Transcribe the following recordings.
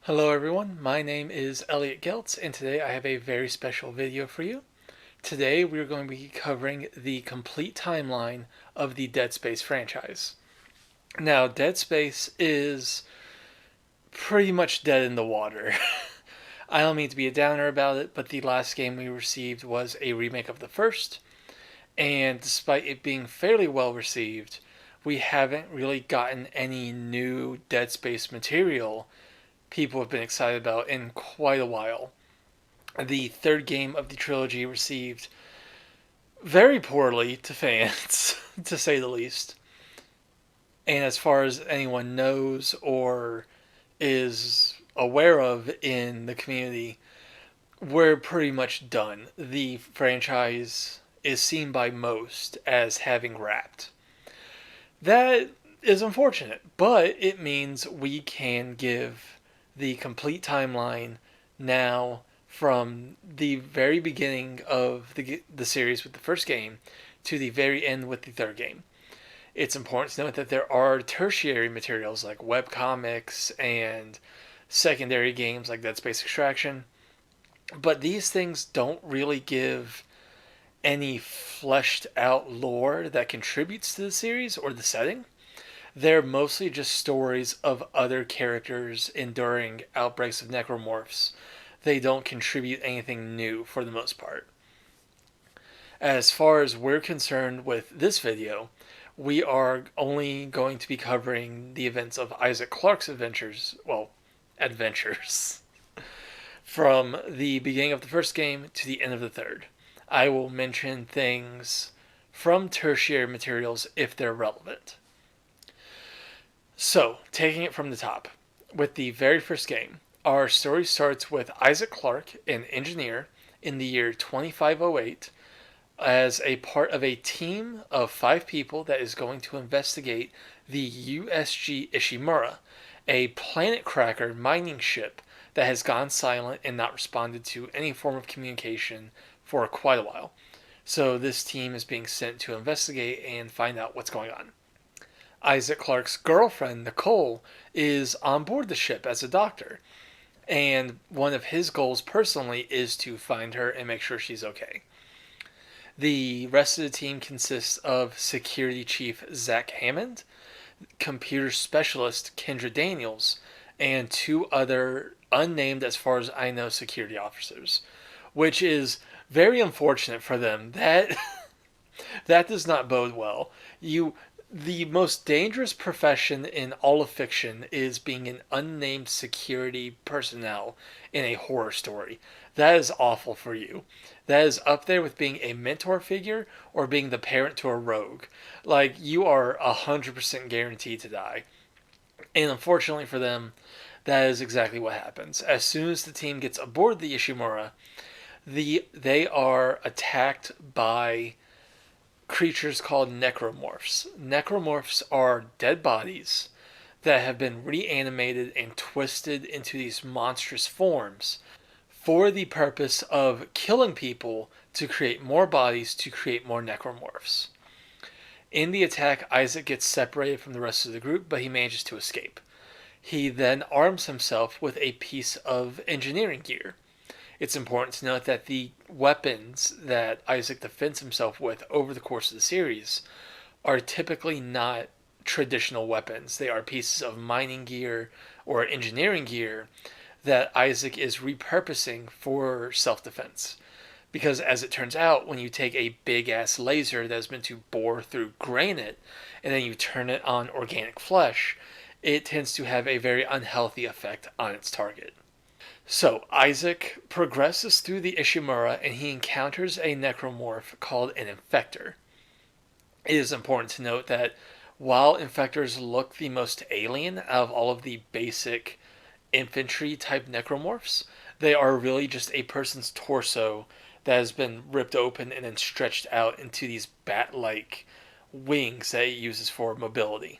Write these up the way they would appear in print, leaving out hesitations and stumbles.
Hello everyone, my name is Elliot Geltz and today I have a very special video for you. Today we're going to be covering the complete timeline of the Dead Space franchise. Now, Dead Space is pretty much dead in the water. I don't mean to be a downer about it, but the last game we received was a remake of the first, and despite it being fairly well received, we haven't really gotten any new Dead Space material people have been excited about in quite a while. The third game of the trilogy received very poorly to fans, to say the least. And as far as anyone knows or is aware of in the community, we're pretty much done. The franchise is seen by most as having wrapped. That is unfortunate, but it means we can give the complete timeline now from the very beginning of the series with the first game to the very end with the third game. It's important to note that there are tertiary materials like webcomics and secondary games like Dead Space Extraction, but these things don't really give any fleshed out lore that contributes to the series or the setting. They're mostly just stories of other characters enduring outbreaks of necromorphs. They don't contribute anything new for the most part. As far as we're concerned with this video, we are only going to be covering the events of Isaac Clarke's adventures, from the beginning of the first game to the end of the third. I will mention things from tertiary materials if they're relevant. So, taking it from the top, with the very first game, our story starts with Isaac Clarke, an engineer, in the year 2508, as a part of a team of 5 people that is going to investigate the USG Ishimura, a planet cracker mining ship that has gone silent and not responded to any form of communication for quite a while. So, this team is being sent to investigate and find out what's going on. Isaac Clarke's girlfriend, Nicole, is on board the ship as a doctor. And one of his goals personally is to find her and make sure she's okay. The rest of the team consists of Security Chief Zach Hammond, Computer Specialist Kendra Daniels, and 2 other unnamed, as far as I know, security officers, which is very unfortunate for them. That does not bode well. The most dangerous profession in all of fiction is being an unnamed security personnel in a horror story. That is awful for you. That is up there with being a mentor figure or being the parent to a rogue. Like, you are 100% guaranteed to die. And unfortunately for them, that is exactly what happens. As soon as the team gets aboard the Ishimura, they are attacked by creatures called necromorphs. Necromorphs are dead bodies that have been reanimated and twisted into these monstrous forms for the purpose of killing people to create more bodies to create more necromorphs. In the attack, Isaac gets separated from the rest of the group, but he manages to escape. He then arms himself with a piece of engineering gear. It's important to note that the weapons that Isaac defends himself with over the course of the series are typically not traditional weapons. They are pieces of mining gear or engineering gear that Isaac is repurposing for self defense. Because as it turns out, when you take a big ass laser that has meant to bore through granite and then you turn it on organic flesh, it tends to have a very unhealthy effect on its target. So, Isaac progresses through the Ishimura and he encounters a necromorph called an infector. It is important to note that while infectors look the most alien out of all of the basic infantry type necromorphs, they are really just a person's torso that has been ripped open and then stretched out into these bat like wings that it uses for mobility.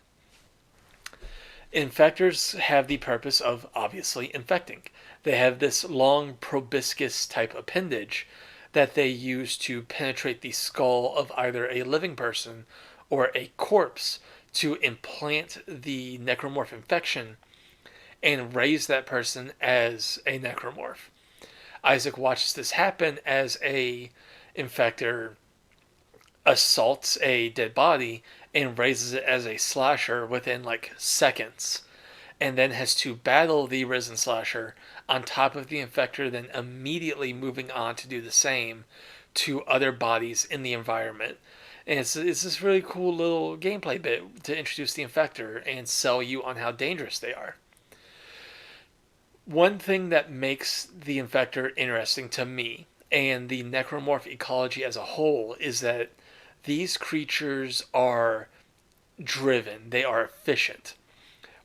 Infectors have the purpose of obviously infecting. They have this long proboscis type appendage that they use to penetrate the skull of either a living person or a corpse to implant the necromorph infection and raise that person as a necromorph. Isaac watches this happen as a infector assaults a dead body and raises it as a slasher within like seconds, and then has to battle the risen slasher on top of the infector, then immediately moving on to do the same to other bodies in the environment. And it's this really cool little gameplay bit to introduce the infector and sell you on how dangerous they are. One thing that makes the infector interesting to me and the necromorph ecology as a whole is that these creatures are driven, they are efficient.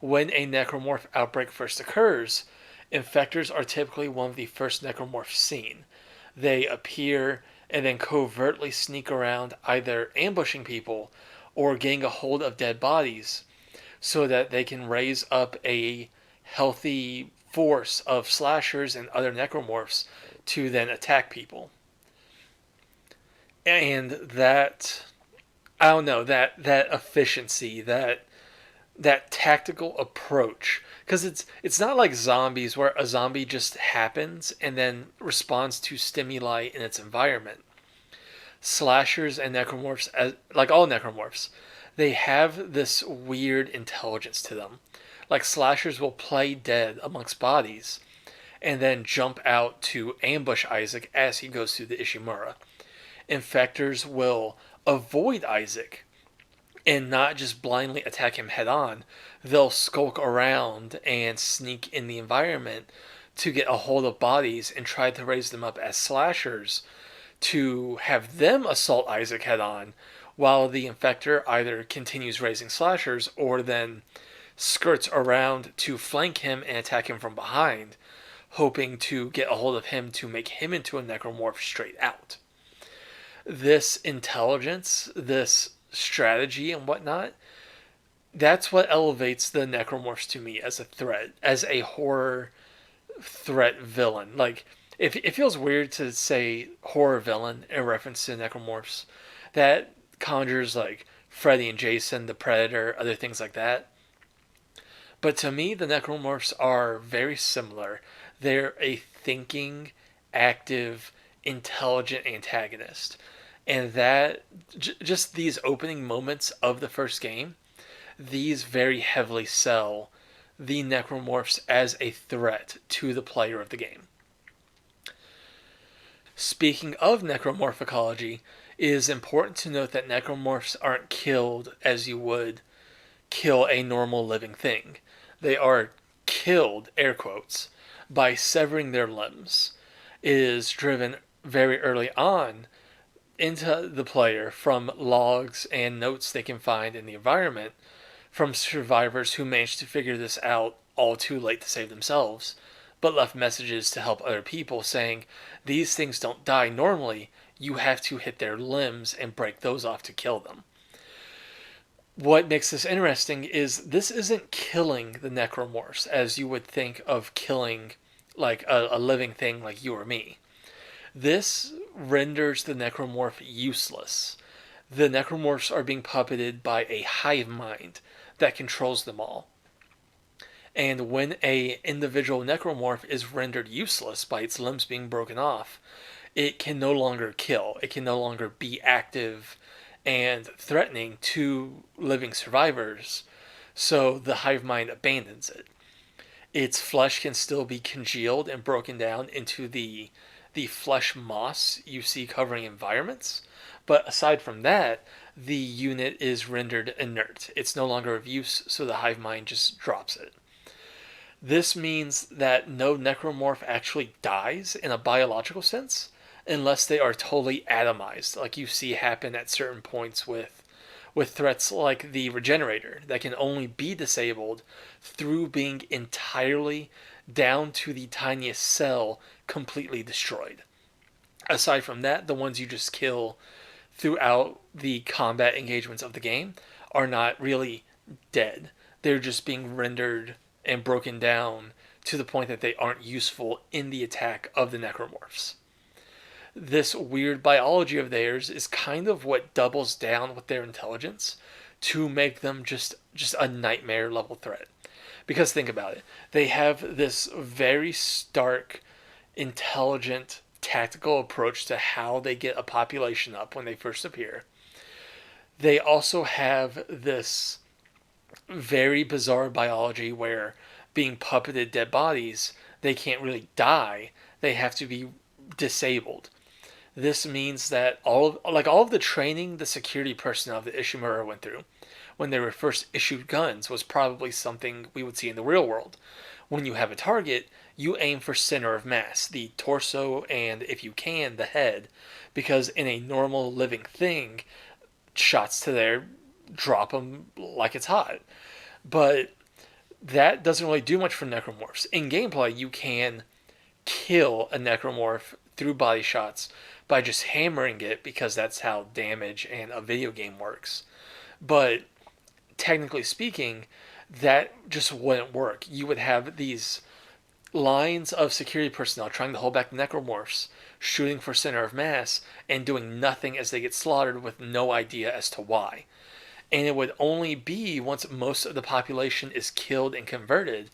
When a necromorph outbreak first occurs, infectors are typically one of the first necromorphs seen. They appear and then covertly sneak around, either ambushing people or getting a hold of dead bodies so that they can raise up a healthy force of slashers and other necromorphs to then attack people. And that, I don't know, that efficiency, that tactical approach, because it's not like zombies where a zombie just happens and then responds to stimuli in its environment. Slashers and necromorphs, like all necromorphs, they have this weird intelligence to them. Like slashers will play dead amongst bodies and then jump out to ambush Isaac as he goes through the Ishimura. Infectors will avoid Isaac and not just blindly attack him head on. They'll skulk around and sneak in the environment to get a hold of bodies and try to raise them up as slashers to have them assault Isaac head on, while the infector either continues raising slashers or then skirts around to flank him and attack him from behind, hoping to get a hold of him to make him into a necromorph straight out. This intelligence, this strategy and whatnot, that's what elevates the necromorphs to me as a threat, as a horror threat villain. Like, if it feels weird to say horror villain in reference to necromorphs, that conjures like Freddy and Jason, the Predator, other things like that. But to me, the necromorphs are very similar. They're a thinking, active, intelligent antagonist. And that, just these opening moments of the first game, these very heavily sell the necromorphs as a threat to the player of the game. Speaking of necromorph ecology, it is important to note that necromorphs aren't killed as you would kill a normal living thing. They are killed, air quotes, by severing their limbs. It is driven very early on into the player from logs and notes they can find in the environment from survivors who managed to figure this out all too late to save themselves, but left messages to help other people saying, these things don't die normally, you have to hit their limbs and break those off to kill them. What makes this interesting is this isn't killing the necromorphs as you would think of killing like a living thing like you or me. This renders the necromorph useless. The necromorphs are being puppeted by a hive mind that controls them all. And when a individual necromorph is rendered useless by its limbs being broken off, it can no longer kill. It can no longer be active and threatening to living survivors. So the hive mind abandons it. Its flesh can still be congealed and broken down into the flesh moss you see covering environments. But aside from that, the unit is rendered inert. It's no longer of use, so the hive mind just drops it. This means that no necromorph actually dies in a biological sense unless they are totally atomized, like you see happen at certain points with threats like the Regenerator that can only be disabled through being entirely down to the tiniest cell completely destroyed. Aside from that, the ones you just kill throughout the combat engagements of the game are not really dead. They're just being rendered and broken down to the point that they aren't useful in the attack of the necromorphs. This weird biology of theirs is kind of what doubles down with their intelligence to make them just a nightmare level threat. Because think about it. They have this very stark, intelligent, tactical approach to how they get a population up when they first appear. They also have this very bizarre biology where being puppeted dead bodies, they can't really die. They have to be disabled. This means that all of the training the security personnel of the Ishimura went through when they were first issued guns was probably something we would see in the real world. When you have a target, you aim for center of mass, the torso, and if you can, the head, because in a normal living thing, shots to there drop them like it's hot. But that doesn't really do much for necromorphs. In gameplay, you can kill a necromorph through body shots by just hammering it because that's how damage in a video game works. But technically speaking, that just wouldn't work. You would have these lines of security personnel trying to hold back the necromorphs, shooting for center of mass, and doing nothing as they get slaughtered with no idea as to why. And it would only be once most of the population is killed and converted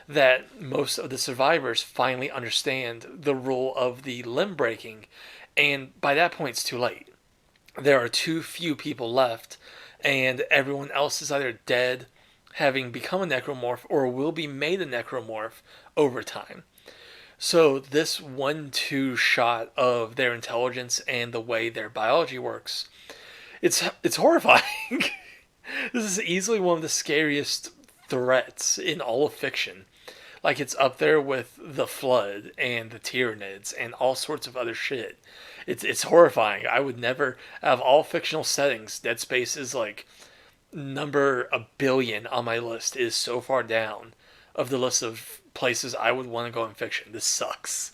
that most of the survivors finally understand the rule of the limb breaking, and by that point it's too late. There are too few people left, and everyone else is either dead, having become a necromorph, or will be made a necromorph over time. So this 1-2 shot of their intelligence and the way their biology works, it's horrifying. This is easily one of the scariest threats in all of fiction. Like, it's up there with the Flood and the Tyranids and all sorts of other shit. It's horrifying. I would never, out of all fictional settings, Dead Space is like number a billion on my list. Is so far down of the list of places I would want to go in fiction. This sucks.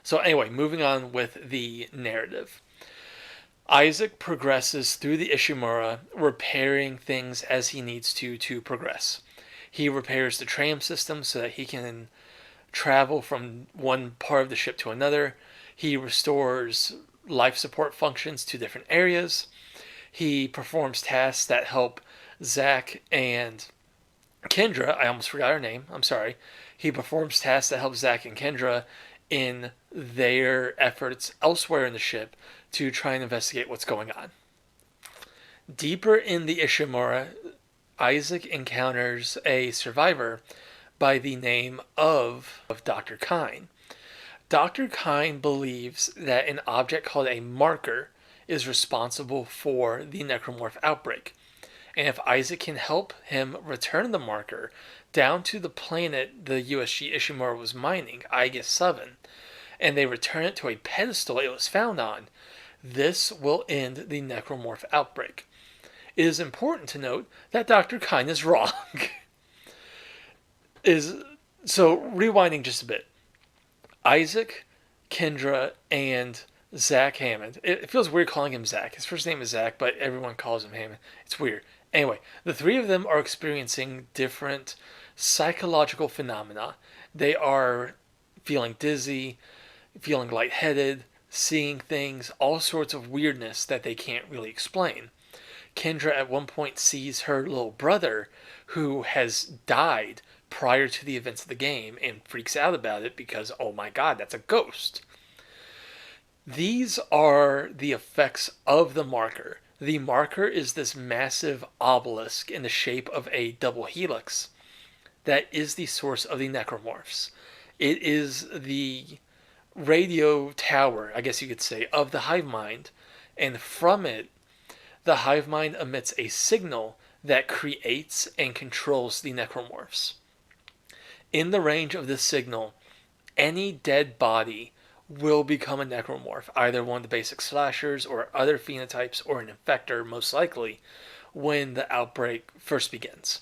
So anyway, moving on with the narrative. Isaac progresses through the Ishimura, repairing things as he needs to progress. He repairs the tram system so that he can travel from one part of the ship to another. He restores life support functions to different areas. He performs tasks that help Zack and Kendra. I almost forgot her name. I'm sorry. He performs tasks that help Zack and Kendra in their efforts elsewhere in the ship to try and investigate what's going on. Deeper in the Ishimura, Isaac encounters a survivor by the name of Dr. Kine. Dr. Kine believes that an object called a marker is responsible for the necromorph outbreak. And if Isaac can help him return the marker down to the planet the USG Ishimura was mining, Aegis 7, and they return it to a pedestal it was found on, this will end the necromorph outbreak. It is important to note that Dr. Kine is wrong. So, rewinding just a bit. Isaac, Kendra, and Zach Hammond. It feels weird calling him Zach. His first name is Zach, but everyone calls him Hammond. It's weird. Anyway, the three of them are experiencing different psychological phenomena. They are feeling dizzy, feeling lightheaded, seeing things, all sorts of weirdness that they can't really explain. Kendra at one point sees her little brother who has died prior to the events of the game and freaks out about it because, oh my god, that's a ghost. These are the effects of the marker. The marker is this massive obelisk in the shape of a double helix that is the source of the necromorphs. It is the radio tower, I guess you could say, of the hive mind, and from it, the hive mind emits a signal that creates and controls the necromorphs. In the range of this signal, any dead body will become a necromorph, either one of the basic slashers or other phenotypes or an infector, most likely, when the outbreak first begins.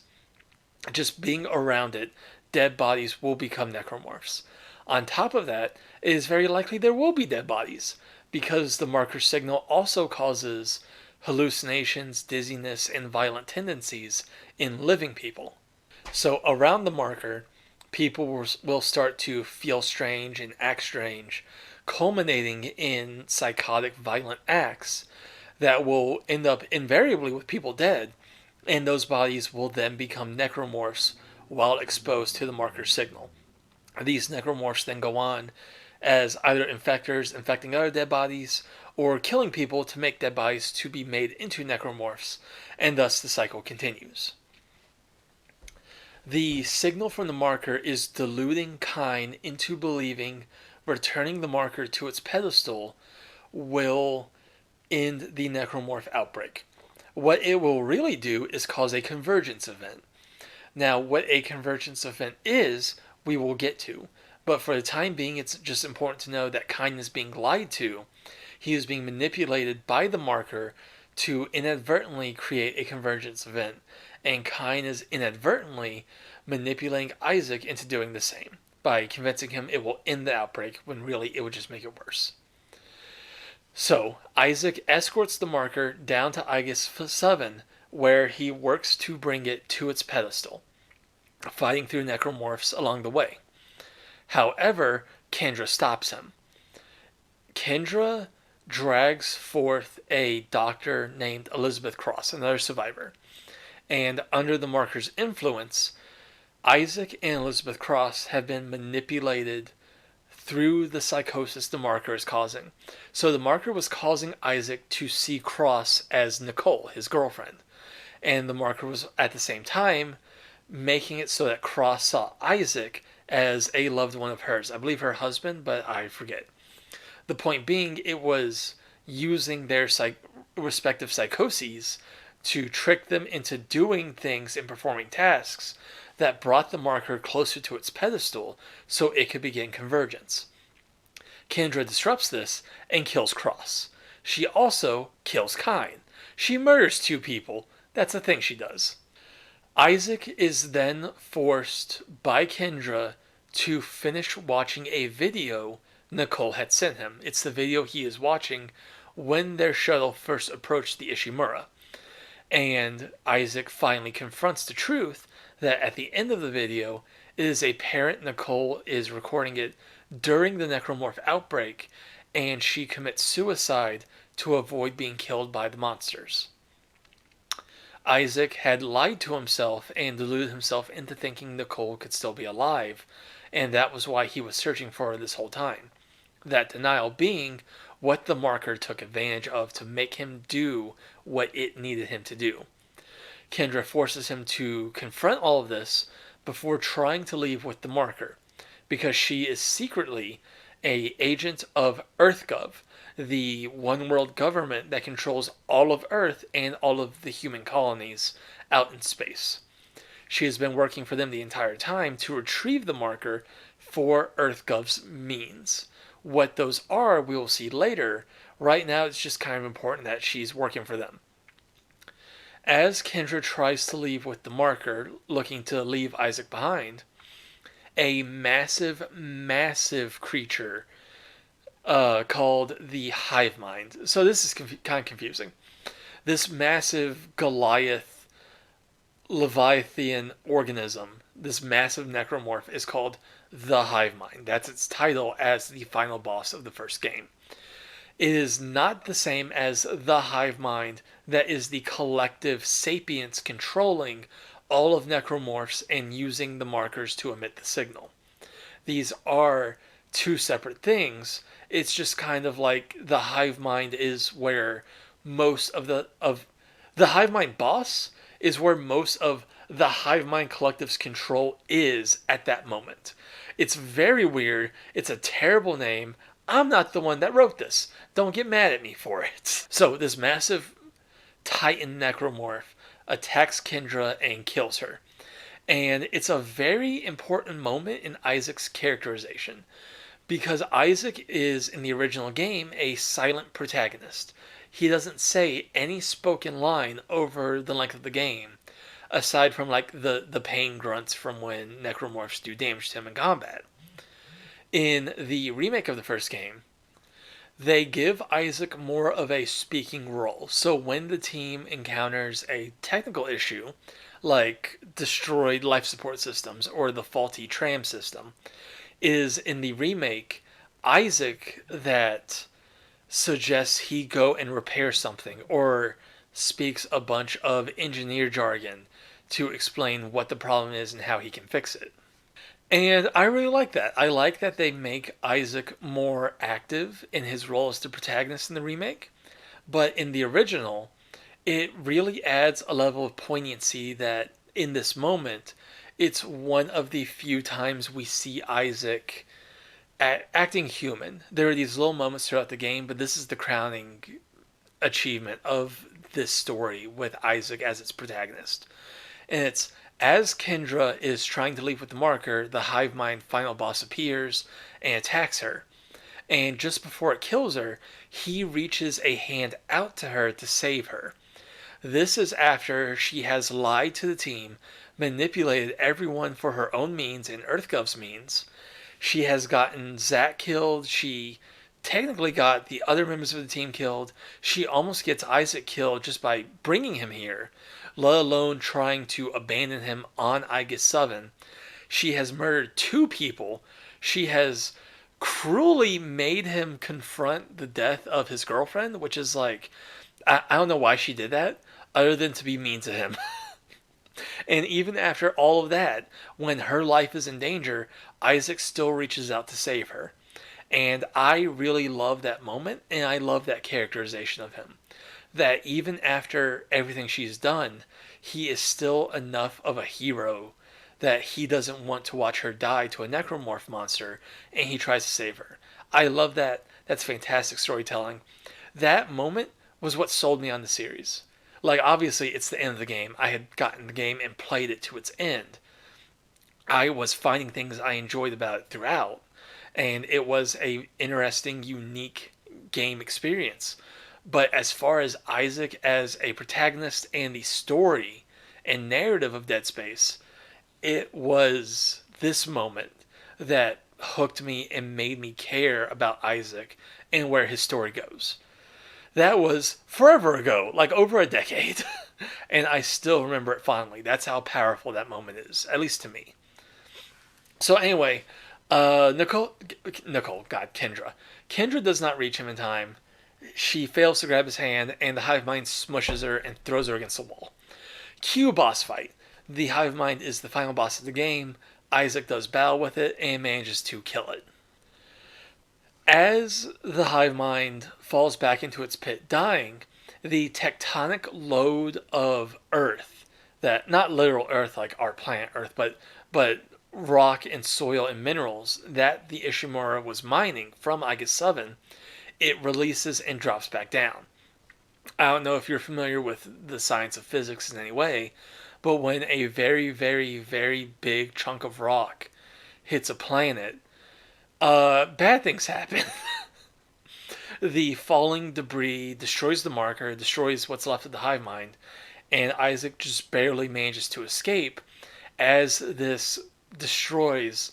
Just being around it, dead bodies will become necromorphs. On top of that, it is very likely there will be dead bodies, because the marker signal also causes hallucinations, dizziness, and violent tendencies in living people. So around the marker, people will start to feel strange and act strange, culminating in psychotic, violent acts that will end up invariably with people dead, and those bodies will then become necromorphs while exposed to the marker signal. These necromorphs then go on as either infectors infecting other dead bodies or killing people to make dead bodies to be made into necromorphs, and thus the cycle continues. The signal from the marker is deluding Kine into believing returning the marker to its pedestal will end the necromorph outbreak. What it will really do is cause a convergence event. Now, what a convergence event is, we will get to. But for the time being, it's just important to know that Kine is being lied to. He is being manipulated by the marker to inadvertently create a convergence event. And Kine is inadvertently manipulating Isaac into doing the same by convincing him it will end the outbreak when really it would just make it worse. So, Isaac escorts the marker down to Aegis 7, where he works to bring it to its pedestal, fighting through necromorphs along the way. However, Kendra stops him. Kendra drags forth a doctor named Elizabeth Cross, another survivor. And under the marker's influence, Isaac and Elizabeth Cross have been manipulated through the psychosis the marker is causing. So the marker was causing Isaac to see Cross as Nicole, his girlfriend. And the marker was at the same time making it so that Cross saw Isaac as a loved one of hers. I believe her husband, but I forget. The point being, it was using their respective psychoses to trick them into doing things and performing tasks that brought the marker closer to its pedestal so it could begin convergence. Kendra disrupts this and kills Cross. She also kills Kine. She murders 2 people. That's a thing she does. Isaac is then forced by Kendra to finish watching a video Nicole had sent him. It's the video he is watching when their shuttle first approached the Ishimura. And Isaac finally confronts the truth that at the end of the video, it is a parent Nicole is recording it during the necromorph outbreak, and she commits suicide to avoid being killed by the monsters. Isaac had lied to himself and deluded himself into thinking Nicole could still be alive, and that was why he was searching for her this whole time. That denial being what the marker took advantage of to make him do what it needed him to do. Kendra forces him to confront all of this before trying to leave with the marker, because she is secretly an agent of EarthGov, the one world government that controls all of Earth and all of the human colonies out in space. She has been working for them the entire time to retrieve the marker for EarthGov's means. What those are, we will see later. Right now, it's just kind of important that she's working for them. As Kendra tries to leave with the marker, looking to leave Isaac behind, a massive, massive creature called the Hive Mind. So this is kind of confusing. This massive Goliath Leviathan organism, this massive necromorph, is called the Hive Mind. That's its title as the final boss of the first game. It is not the same as the Hive Mind that is the collective sapience controlling all of necromorphs and using the markers to emit the signal. These are 2 separate things. It's just kind of like the Hive Mind is where most of the Hive Mind boss is where most of the Hive Mind collective's control is at that moment. It's very weird. It's a terrible name. I'm not the one that wrote this. Don't get mad at me for it. So this massive Titan necromorph attacks Kendra and kills her. And it's a very important moment in Isaac's characterization, because Isaac is, in the original game, a silent protagonist. He doesn't say any spoken line over the length of the game, aside from like the pain grunts from when necromorphs do damage to him in combat. In the remake of the first game, they give Isaac more of a speaking role. So when the team encounters a technical issue, like destroyed life support systems or the faulty tram system, is in the remake Isaac that suggests he go and repair something or speaks a bunch of engineer jargon to explain what the problem is and how he can fix it. And I really like that. I like that they make Isaac more active in his role as the protagonist in the remake. But in the original, it really adds a level of poignancy that in this moment, it's one of the few times we see Isaac acting human. There are these little moments throughout the game, but this is the crowning achievement of this story with Isaac as its protagonist. And it's as Kendra is trying to leave with the marker, the hive mind final boss appears and attacks her. And just before it kills her, he reaches a hand out to her to save her. This is after she has lied to the team, manipulated everyone for her own means and EarthGov's means. She has gotten Zack killed. She technically got the other members of the team killed. She almost gets Isaac killed just by bringing him here, let alone trying to abandon him on Aegis 7. She has murdered two people. She has cruelly made him confront the death of his girlfriend, which is like, I don't know why she did that, other than to be mean to him. And even after all of that, when her life is in danger, Isaac still reaches out to save her. And I really love that moment, and I love that characterization of him. That even after everything she's done, he is still enough of a hero that he doesn't want to watch her die to a necromorph monster, and he tries to save her. I love that. That's fantastic storytelling. That moment was what sold me on the series. Like, obviously, it's the end of the game. I had gotten the game and played it to its end. I was finding things I enjoyed about it throughout, and it was a interesting, unique game experience. But as far as Isaac as a protagonist and the story and narrative of Dead Space, it was this moment that hooked me and made me care about Isaac and where his story goes. That was forever ago, like over a decade. And I still remember it fondly. That's how powerful that moment is, at least to me. So anyway, Kendra. Kendra does not reach him in time. She fails to grab his hand, and the hive mind smushes her and throws her against the wall. Cue boss fight. The hive mind is the final boss of the game. Isaac does battle with it and manages to kill it. As the hive mind falls back into its pit, dying, the tectonic load of Earth, that not literal Earth like our planet Earth, but rock and soil and minerals that the Ishimura was mining from Aegis 7, it releases and drops back down. I don't know if you're familiar with the science of physics in any way, but when a very, very, very big chunk of rock hits a planet, bad things happen. The falling debris destroys the marker, destroys what's left of the hive mind, and Isaac just barely manages to escape as this destroys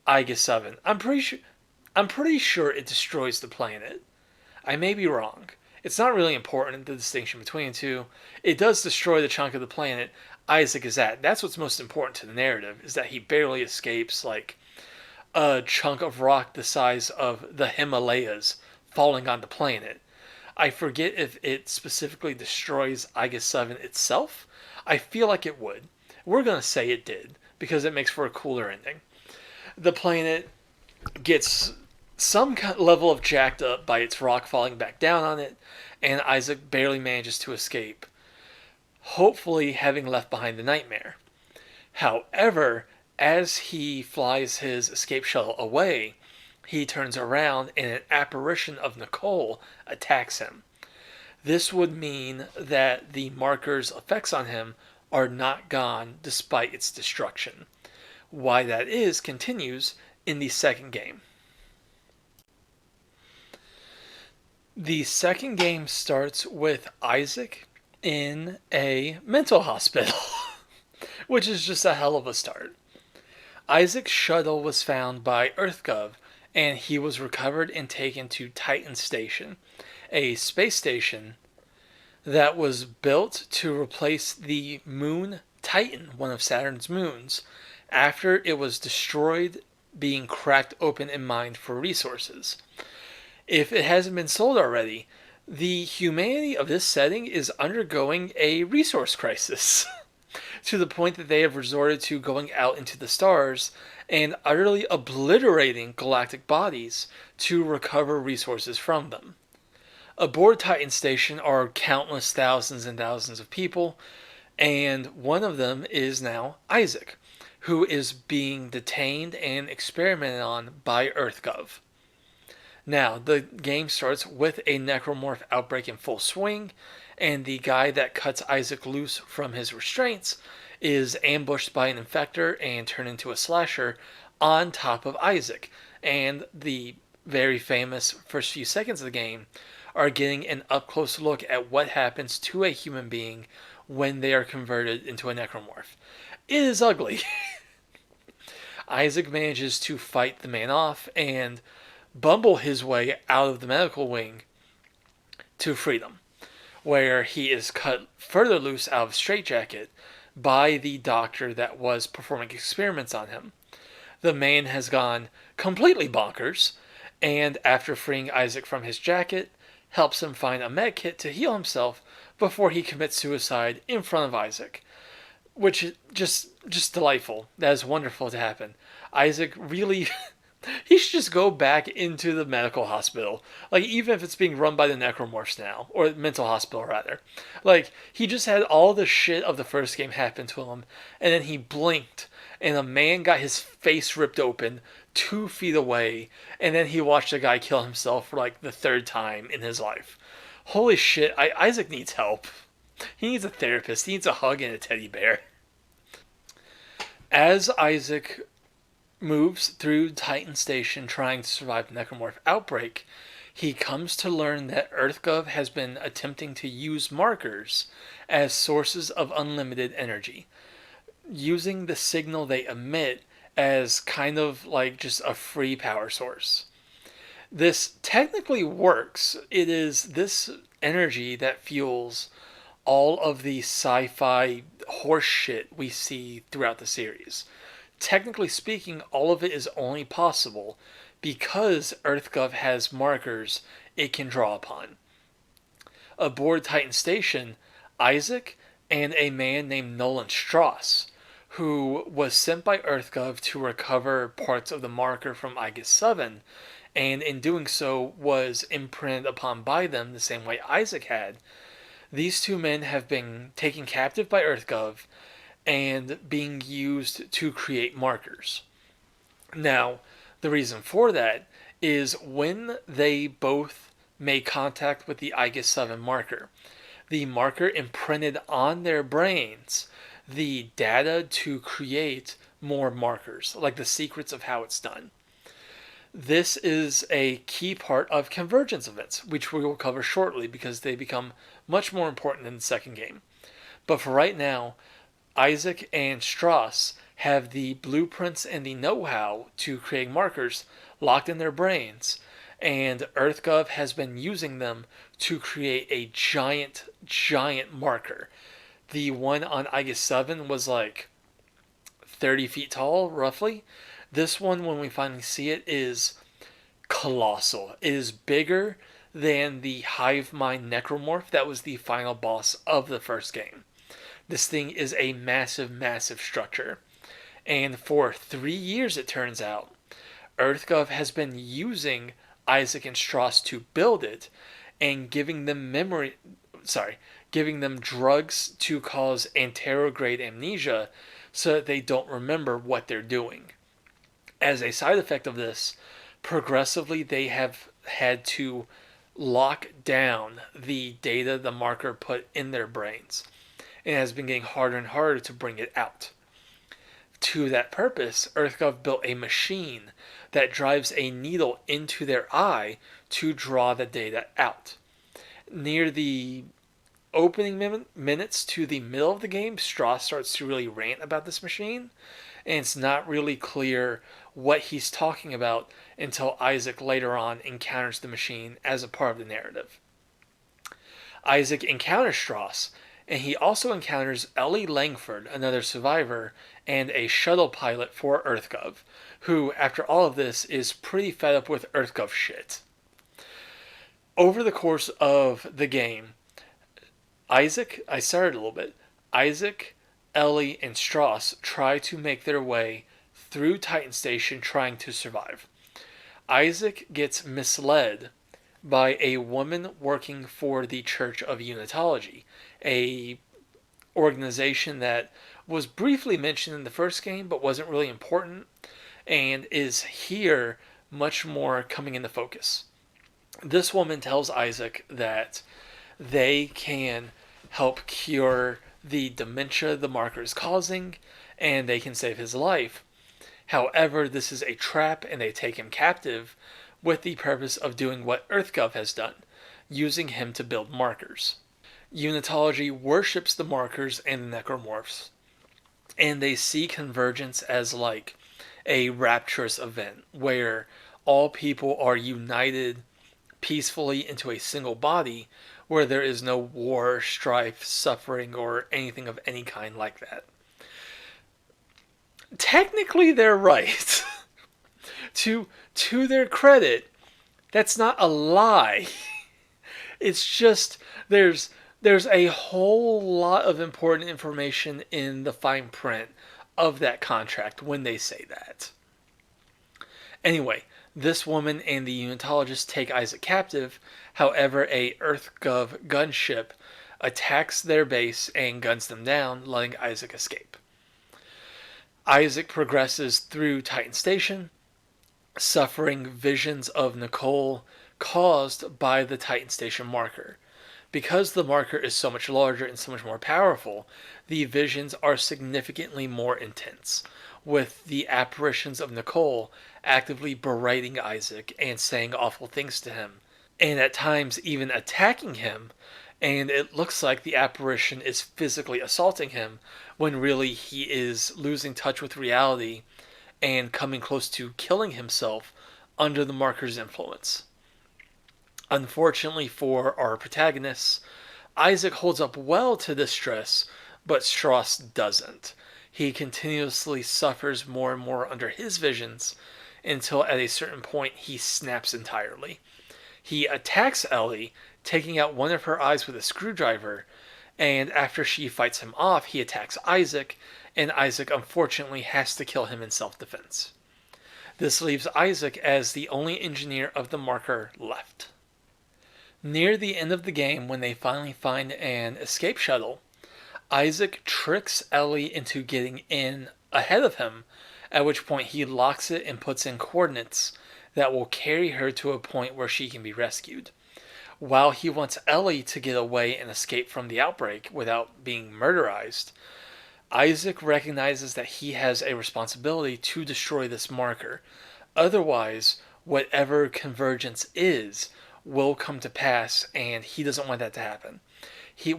Aegis 7. I'm pretty sure it destroys the planet. I may be wrong. It's not really important, the distinction between the two. It does destroy the chunk of the planet Isaac is at. That's what's most important to the narrative, is that he barely escapes like a chunk of rock the size of the Himalayas falling on the planet. I forget if it specifically destroys Aegis 7 itself. I feel like it would. We're going to say it did, because it makes for a cooler ending. The planet gets some level of jacked up by its rock falling back down on it, and Isaac barely manages to escape, hopefully having left behind the nightmare. However, as he flies his escape shuttle away, he turns around and an apparition of Nicole attacks him. This would mean that the marker's effects on him are not gone despite its destruction. Why that is continues in the second game. The second game starts with Isaac in a mental hospital, which is just a hell of a start. Isaac's shuttle was found by EarthGov, and he was recovered and taken to Titan Station, a space station that was built to replace the moon Titan, one of Saturn's moons, after it was destroyed, being cracked open and mined for resources. If it hasn't been sold already, the humanity of this setting is undergoing a resource crisis. to the point that they have resorted to going out into the stars and utterly obliterating galactic bodies to recover resources from them. Aboard Titan Station are countless thousands and thousands of people, and one of them is now Isaac, who is being detained and experimented on by EarthGov. Now, the game starts with a necromorph outbreak in full swing, and the guy that cuts Isaac loose from his restraints is ambushed by an infector and turned into a slasher on top of Isaac. And the very famous first few seconds of the game are getting an up close look at what happens to a human being when they are converted into a necromorph. It is ugly. Isaac manages to fight the man off and bumble his way out of the medical wing to freedom, where he is cut further loose out of a straitjacket by the doctor that was performing experiments on him. The man has gone completely bonkers, and after freeing Isaac from his jacket, helps him find a med kit to heal himself before he commits suicide in front of Isaac, which is just delightful. That is wonderful to happen. Isaac really he should just go back into the medical hospital. Like, even if it's being run by the necromorphs now, or mental hospital rather. Like, he just had all the shit of the first game happen to him, and then he blinked, and a man got his face ripped open 2 feet away, and then he watched a guy kill himself for like the third time in his life. Holy shit, Isaac needs help. He needs a therapist. He needs a hug and a teddy bear. As Isaac moves through Titan Station trying to survive the Necromorph outbreak, he comes to learn that EarthGov has been attempting to use markers as sources of unlimited energy, using the signal they emit as kind of like just a free power source. This technically works. It is this energy that fuels all of the sci-fi horse shit we see throughout the series. Technically speaking, all of it is only possible because EarthGov has markers it can draw upon. Aboard Titan Station, Isaac and a man named Nolan Strauss, who was sent by EarthGov to recover parts of the marker from Aegis 7, and in doing so was imprinted upon by them the same way Isaac had. These two men have been taken captive by EarthGov and being used to create markers. Now, the reason for that is when they both made contact with the Aegis 7 marker, the marker imprinted on their brains the data to create more markers, like the secrets of how it's done. This is a key part of convergence events, which we will cover shortly because they become much more important in the second game. But for right now, Isaac and Strauss have the blueprints and the know-how to create markers locked in their brains, and EarthGov has been using them to create a giant marker. The one on Aegis 7 was like 30 feet tall, roughly. This one, when we finally see it, is colossal. It is bigger than the Hive Mind Necromorph that was the final boss of the first game. This thing is a massive structure. And for 3 years, it turns out, EarthGov has been using Isaac and Strauss to build it and giving them giving them drugs to cause anterograde amnesia so that they don't remember what they're doing. As a side effect of this, progressively they have had to lock down the data the marker put in their brains. It has been getting harder and harder to bring it out. To that purpose, EarthGov built a machine that drives a needle into their eye to draw the data out. Near the opening minutes to the middle of the game, Strauss starts to really rant about this machine, and it's not really clear what he's talking about until Isaac later on encounters the machine as a part of the narrative. Isaac encounters Strauss, and he also encounters Ellie Langford, another survivor, and a shuttle pilot for EarthGov, who, after all of this, is pretty fed up with EarthGov shit. Over the course of the game, Isaac Ellie and Strauss try to make their way through Titan Station trying to survive. Isaac gets misled by a woman working for the Church of Unitology, a organization that was briefly mentioned in the first game but wasn't really important and is here much more coming into focus. This woman tells Isaac that they can help cure the dementia the marker is causing and they can save his life. However, this is a trap and they take him captive with the purpose of doing what EarthGov has done, using him to build markers. Unitology worships the markers and the necromorphs, and they see convergence as like a rapturous event where all people are united peacefully into a single body where there is no war, strife, suffering, or anything of any kind like that. Technically, they're right. to their credit, that's not a lie. It's just there's a whole lot of important information in the fine print of that contract when they say that. Anyway, this woman and the unitologists take Isaac captive. However, a EarthGov gunship attacks their base and guns them down, letting Isaac escape. Isaac progresses through Titan Station, suffering visions of Nicole caused by the Titan Station marker. Because the marker is so much larger and so much more powerful, the visions are significantly more intense, with the apparitions of Nicole actively berating Isaac and saying awful things to him, and at times even attacking him, and it looks like the apparition is physically assaulting him when really he is losing touch with reality and coming close to killing himself under the marker's influence. Unfortunately for our protagonists, Isaac holds up well to this stress, but Strauss doesn't. He continuously suffers more and more under his visions until at a certain point he snaps entirely. He attacks Ellie, taking out one of her eyes with a screwdriver, and after she fights him off, he attacks Isaac, and Isaac unfortunately has to kill him in self-defense. This leaves Isaac as the only engineer of the marker left. Near the end of the game, when they finally find an escape shuttle, Isaac tricks Ellie into getting in ahead of him, at which point he locks it and puts in coordinates that will carry her to a point where she can be rescued. While he wants Ellie to get away and escape from the outbreak without being murderized, Isaac recognizes that he has a responsibility to destroy this marker. Otherwise, whatever convergence is will come to pass, and he doesn't want that to happen.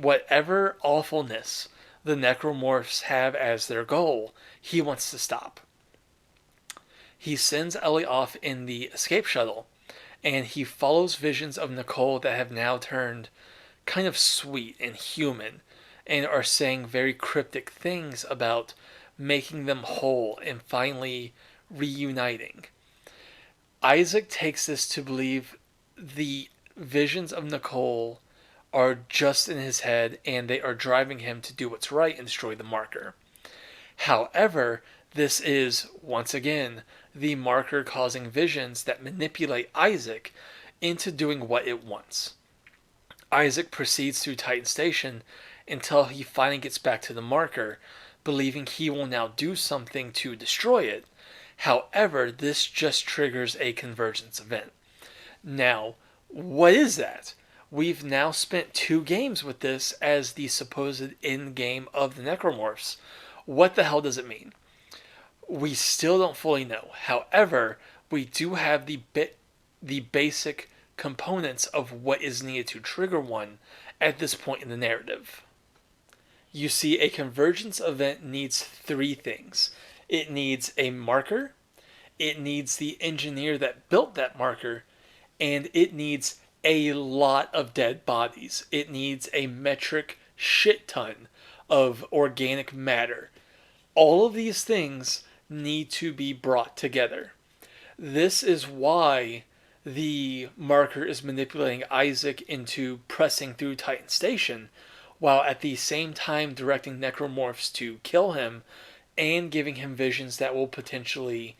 Whatever awfulness the necromorphs have as their goal, he wants to stop. He sends Ellie off in the escape shuttle, and he follows visions of Nicole that have now turned kind of sweet and human, and are saying very cryptic things about making them whole and finally reuniting. Isaac takes this to believe the visions of Nicole are just in his head and they are driving him to do what's right and destroy the marker. However, this is, once again, the marker causing visions that manipulate Isaac into doing what it wants. Isaac proceeds through Titan Station until he finally gets back to the marker, believing he will now do something to destroy it. However, this just triggers a convergence event. Now, what is that? We've now spent 2 games with this as the supposed end game of the necromorphs. What the hell does it mean? We still don't fully know. However, we do have the basic components of what is needed to trigger one at this point in the narrative. You see, a convergence event needs 3 things. It needs a marker, it needs the engineer that built that marker, and it needs a lot of dead bodies. It needs a metric shit ton of organic matter. All of these things need to be brought together. This is why the marker is manipulating Isaac into pressing through Titan Station, while at the same time directing necromorphs to kill him and giving him visions that will potentially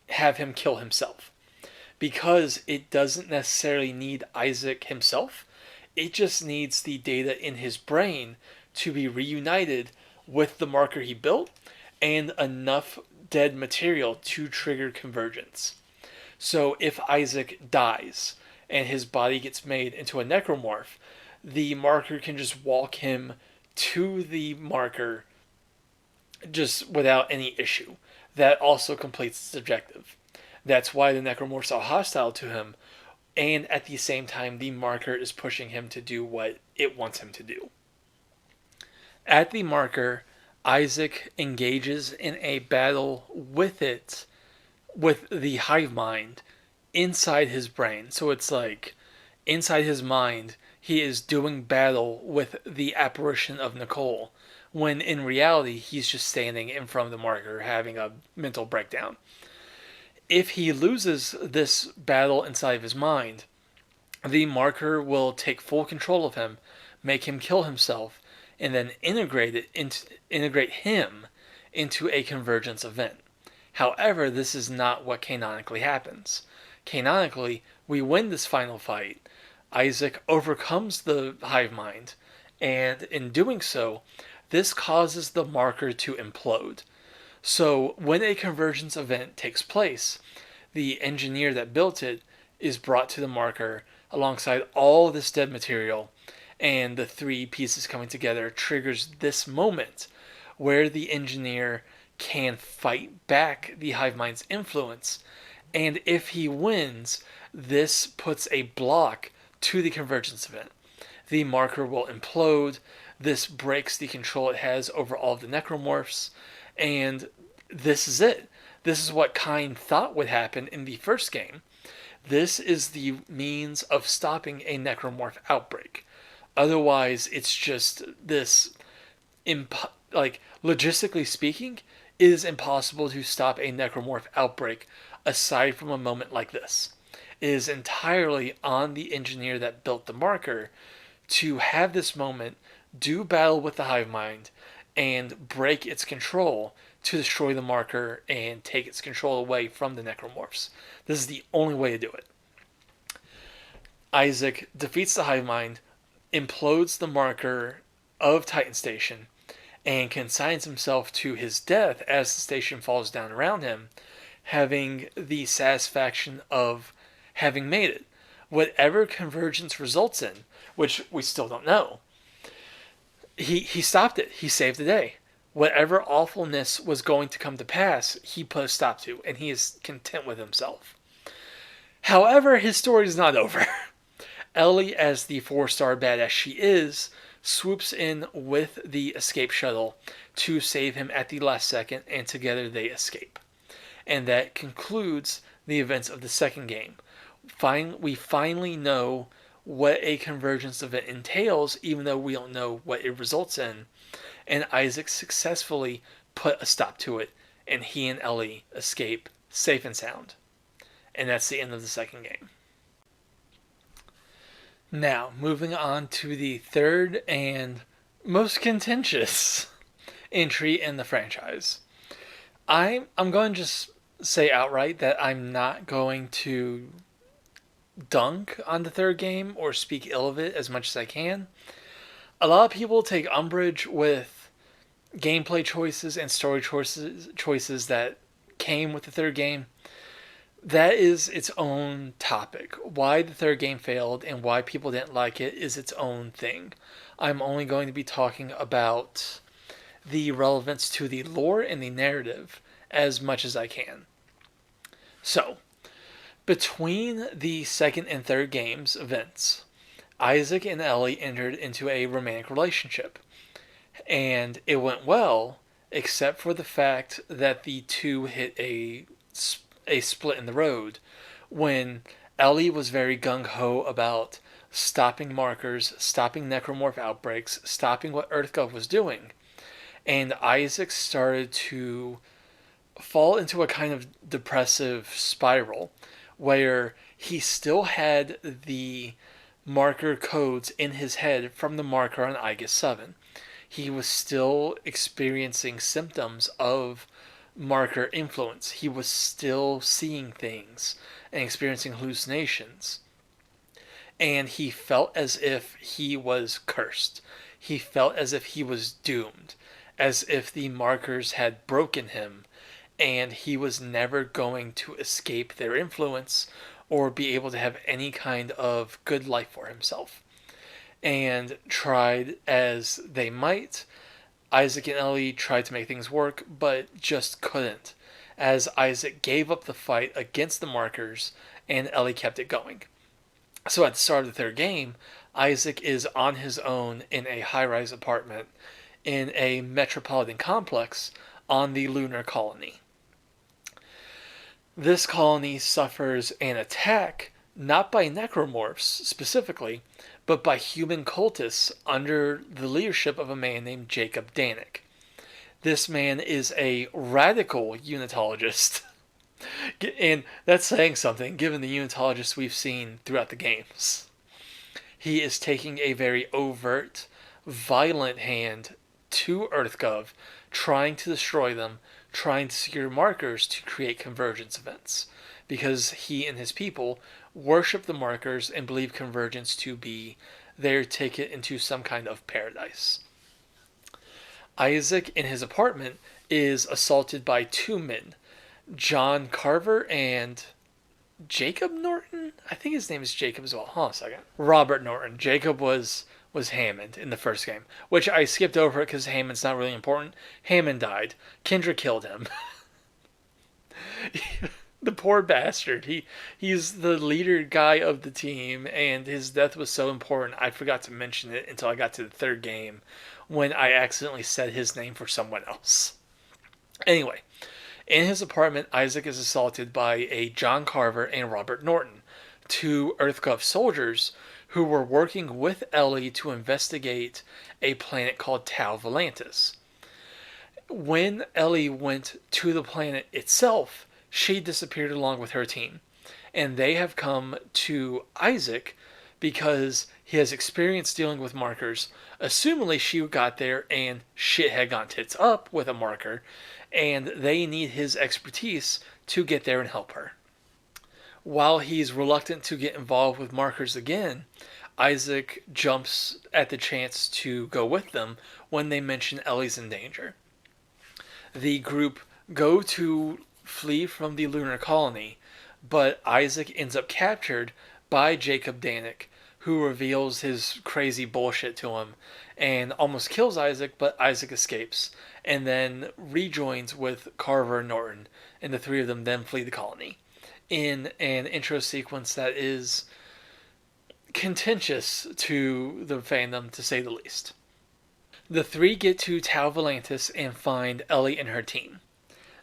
have him kill himself. Because it doesn't necessarily need Isaac himself, it just needs the data in his brain to be reunited with the marker he built and enough dead material to trigger convergence. So if Isaac dies and his body gets made into a necromorph, the marker can just walk him to the marker just without any issue. That also completes its objective. That's why the necromorphs are hostile to him, and at the same time, the marker is pushing him to do what it wants him to do. At the marker, Isaac engages in a battle with it, with the hive mind inside his brain. So it's like inside his mind, he is doing battle with the apparition of Nicole, when in reality, he's just standing in front of the marker having a mental breakdown. If he loses this battle inside of his mind, the marker will take full control of him, make him kill himself, and then integrate him into a convergence event. However, this is not what canonically happens. Canonically, we win this final fight. Isaac overcomes the hive mind, and in doing so, this causes the marker to implode. So when a convergence event takes place, the engineer that built it is brought to the marker alongside all this dead material, and the three pieces coming together triggers this moment where the engineer can fight back the hive mind's influence. And if he wins, this puts a block to the convergence event. The marker will implode. This breaks the control it has over all of the necromorphs. And this is it. This is what Kyne thought would happen in the first game. This is the means of stopping a necromorph outbreak. Otherwise, it's just this, logistically speaking, it is impossible to stop a necromorph outbreak aside from a moment like this. It is entirely on the engineer that built the marker to have this moment, do battle with the hive mind, and break its control to destroy the marker and take its control away from the necromorphs. This is the only way to do it. Isaac defeats the hive mind, implodes the marker of Titan Station, and consigns himself to his death as the station falls down around him, having the satisfaction of having made it. Whatever convergence results in, which we still don't know, he stopped it. He saved the day. Whatever awfulness was going to come to pass, he put a stop to, and he is content with himself. However, his story is not over. Ellie, as the 4-star badass she is, swoops in with the escape shuttle to save him at the last second, and together they escape. And that concludes the events of the second game. We finally know what a convergence event entails, even though we don't know what it results in. And Isaac successfully put a stop to it, and he and Ellie escape safe and sound. And that's the end of the second game. Now, moving on to the third and most contentious entry in the franchise. I'm going to just say outright that I'm not going to dunk on the third game or speak ill of it as much as I can. A lot of people take umbrage with gameplay choices and story choices that came with the third game. That is its own topic. Why the third game failed and why people didn't like it is its own thing. I'm only going to be talking about the relevance to the lore and the narrative as much as I can. So, between the second and third games events, Isaac and Ellie entered into a romantic relationship. And it went well, except for the fact that the two hit a split in the road when Ellie was very gung-ho about stopping markers, stopping necromorph outbreaks, stopping what EarthGov was doing. And Isaac started to fall into a kind of depressive spiral where he still had the marker codes in his head from the marker on Aegis 7. He was still experiencing symptoms of marker influence. He was still seeing things and experiencing hallucinations. And he felt as if he was cursed. He felt as if he was doomed, as if the markers had broken him, and he was never going to escape their influence or be able to have any kind of good life for himself. And tried as they might, Isaac and Ellie tried to make things work, but just couldn't, as Isaac gave up the fight against the markers and Ellie kept it going. So at the start of the third game, Isaac is on his own in a high rise apartment in a metropolitan complex on the lunar colony. This colony suffers an attack not by necromorphs specifically, but by human cultists under the leadership of a man named Jacob Danik. This man is a radical unitologist. And that's saying something given the unitologists we've seen throughout the games. He is taking a very overt, violent hand to EarthGov, trying to destroy them, trying to secure markers to create convergence events. Because he and his people worship the markers and believe convergence to be their ticket into some kind of paradise. Isaac, in his apartment, is assaulted by two men, John Carver and Jacob Norton? I think his name is Jacob as well. Hold on a second. Robert Norton. Jacob was Hammond in the first game, which I skipped over it because Hammond's not really important. Hammond died. Kendra killed him. The poor bastard. He's the leader guy of the team, and his death was so important I forgot to mention it until I got to the third game when I accidentally said his name for someone else. Anyway, in his apartment, Isaac is assaulted by a John Carver and Robert Norton, two EarthGov soldiers who were working with Ellie to investigate a planet called Tau Volantis. When Ellie went to the planet itself, she disappeared along with her team. And they have come to Isaac because he has experience dealing with markers. Assumingly, she got there and shit had gone tits up with a marker, and they need his expertise to get there and help her. While he's reluctant to get involved with markers again, Isaac jumps at the chance to go with them when they mention Ellie's in danger. The group go to flee from the lunar colony, but Isaac ends up captured by Jacob Danik, who reveals his crazy bullshit to him and almost kills Isaac, but Isaac escapes and then rejoins with Carver and Norton, and the three of them then flee the colony in an intro sequence that is contentious to the fandom, to say the least. The three get to Tau Volantis and find Ellie and her team.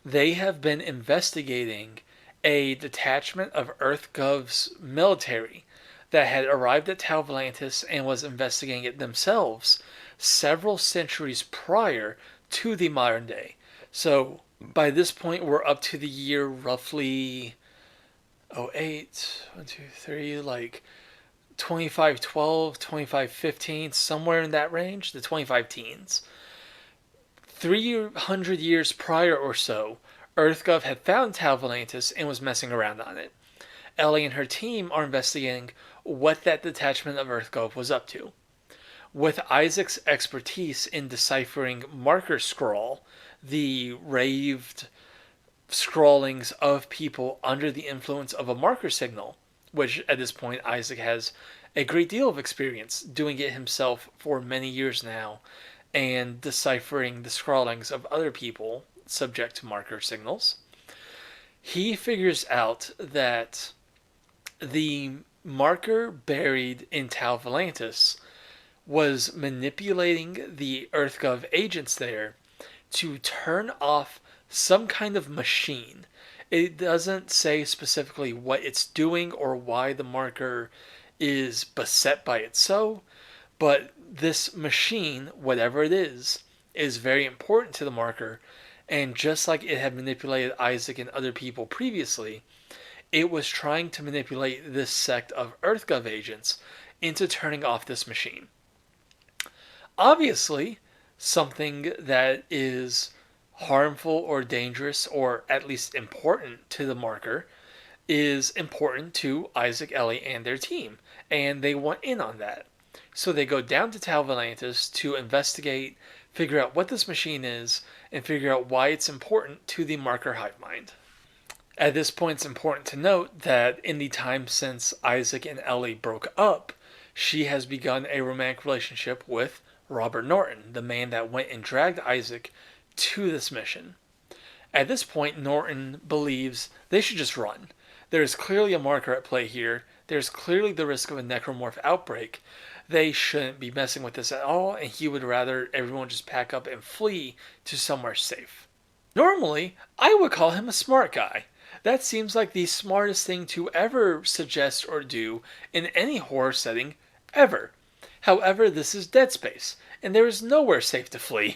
They have been investigating a detachment of EarthGov's military that had arrived at Tau Volantis and was investigating it themselves several centuries prior to the modern day. So by this point, we're up to the year roughly 08, 1, 2, 3, like 2512, 2515, somewhere in that range, the 25 teens. 300 years prior or so, EarthGov had found Tau Volantis and was messing around on it. Ellie and her team are investigating what that detachment of EarthGov was up to. With Isaac's expertise in deciphering marker scrawl, the raved scrawlings of people under the influence of a marker signal, which at this point Isaac has a great deal of experience doing it himself for many years now, and deciphering the scrawlings of other people subject to marker signals. He figures out that the marker buried in Tau Volantis was manipulating the EarthGov agents there to turn off some kind of machine. It doesn't say specifically what it's doing or why the marker is beset by it so, but this machine, whatever it is very important to the marker, and just like it had manipulated Isaac and other people previously, it was trying to manipulate this sect of EarthGov agents into turning off this machine. Obviously, something that is harmful or dangerous or at least important to the marker is important to Isaac, Ellie, and their team, and they want in on that. So they go down to Tal Volantis to investigate, figure out what this machine is, and figure out why it's important to the marker hive mind. At this point, it's important to note that in the time since Isaac and Ellie broke up, she has begun a romantic relationship with Robert Norton, the man that went and dragged Isaac to this mission. At this point, Norton believes they should just run. There is clearly a marker at play here. There's clearly the risk of a necromorph outbreak. They shouldn't be messing with this at all, and he would rather everyone just pack up and flee to somewhere safe. Normally, I would call him a smart guy. That seems like the smartest thing to ever suggest or do in any horror setting ever. However, this is Dead Space, and there is nowhere safe to flee,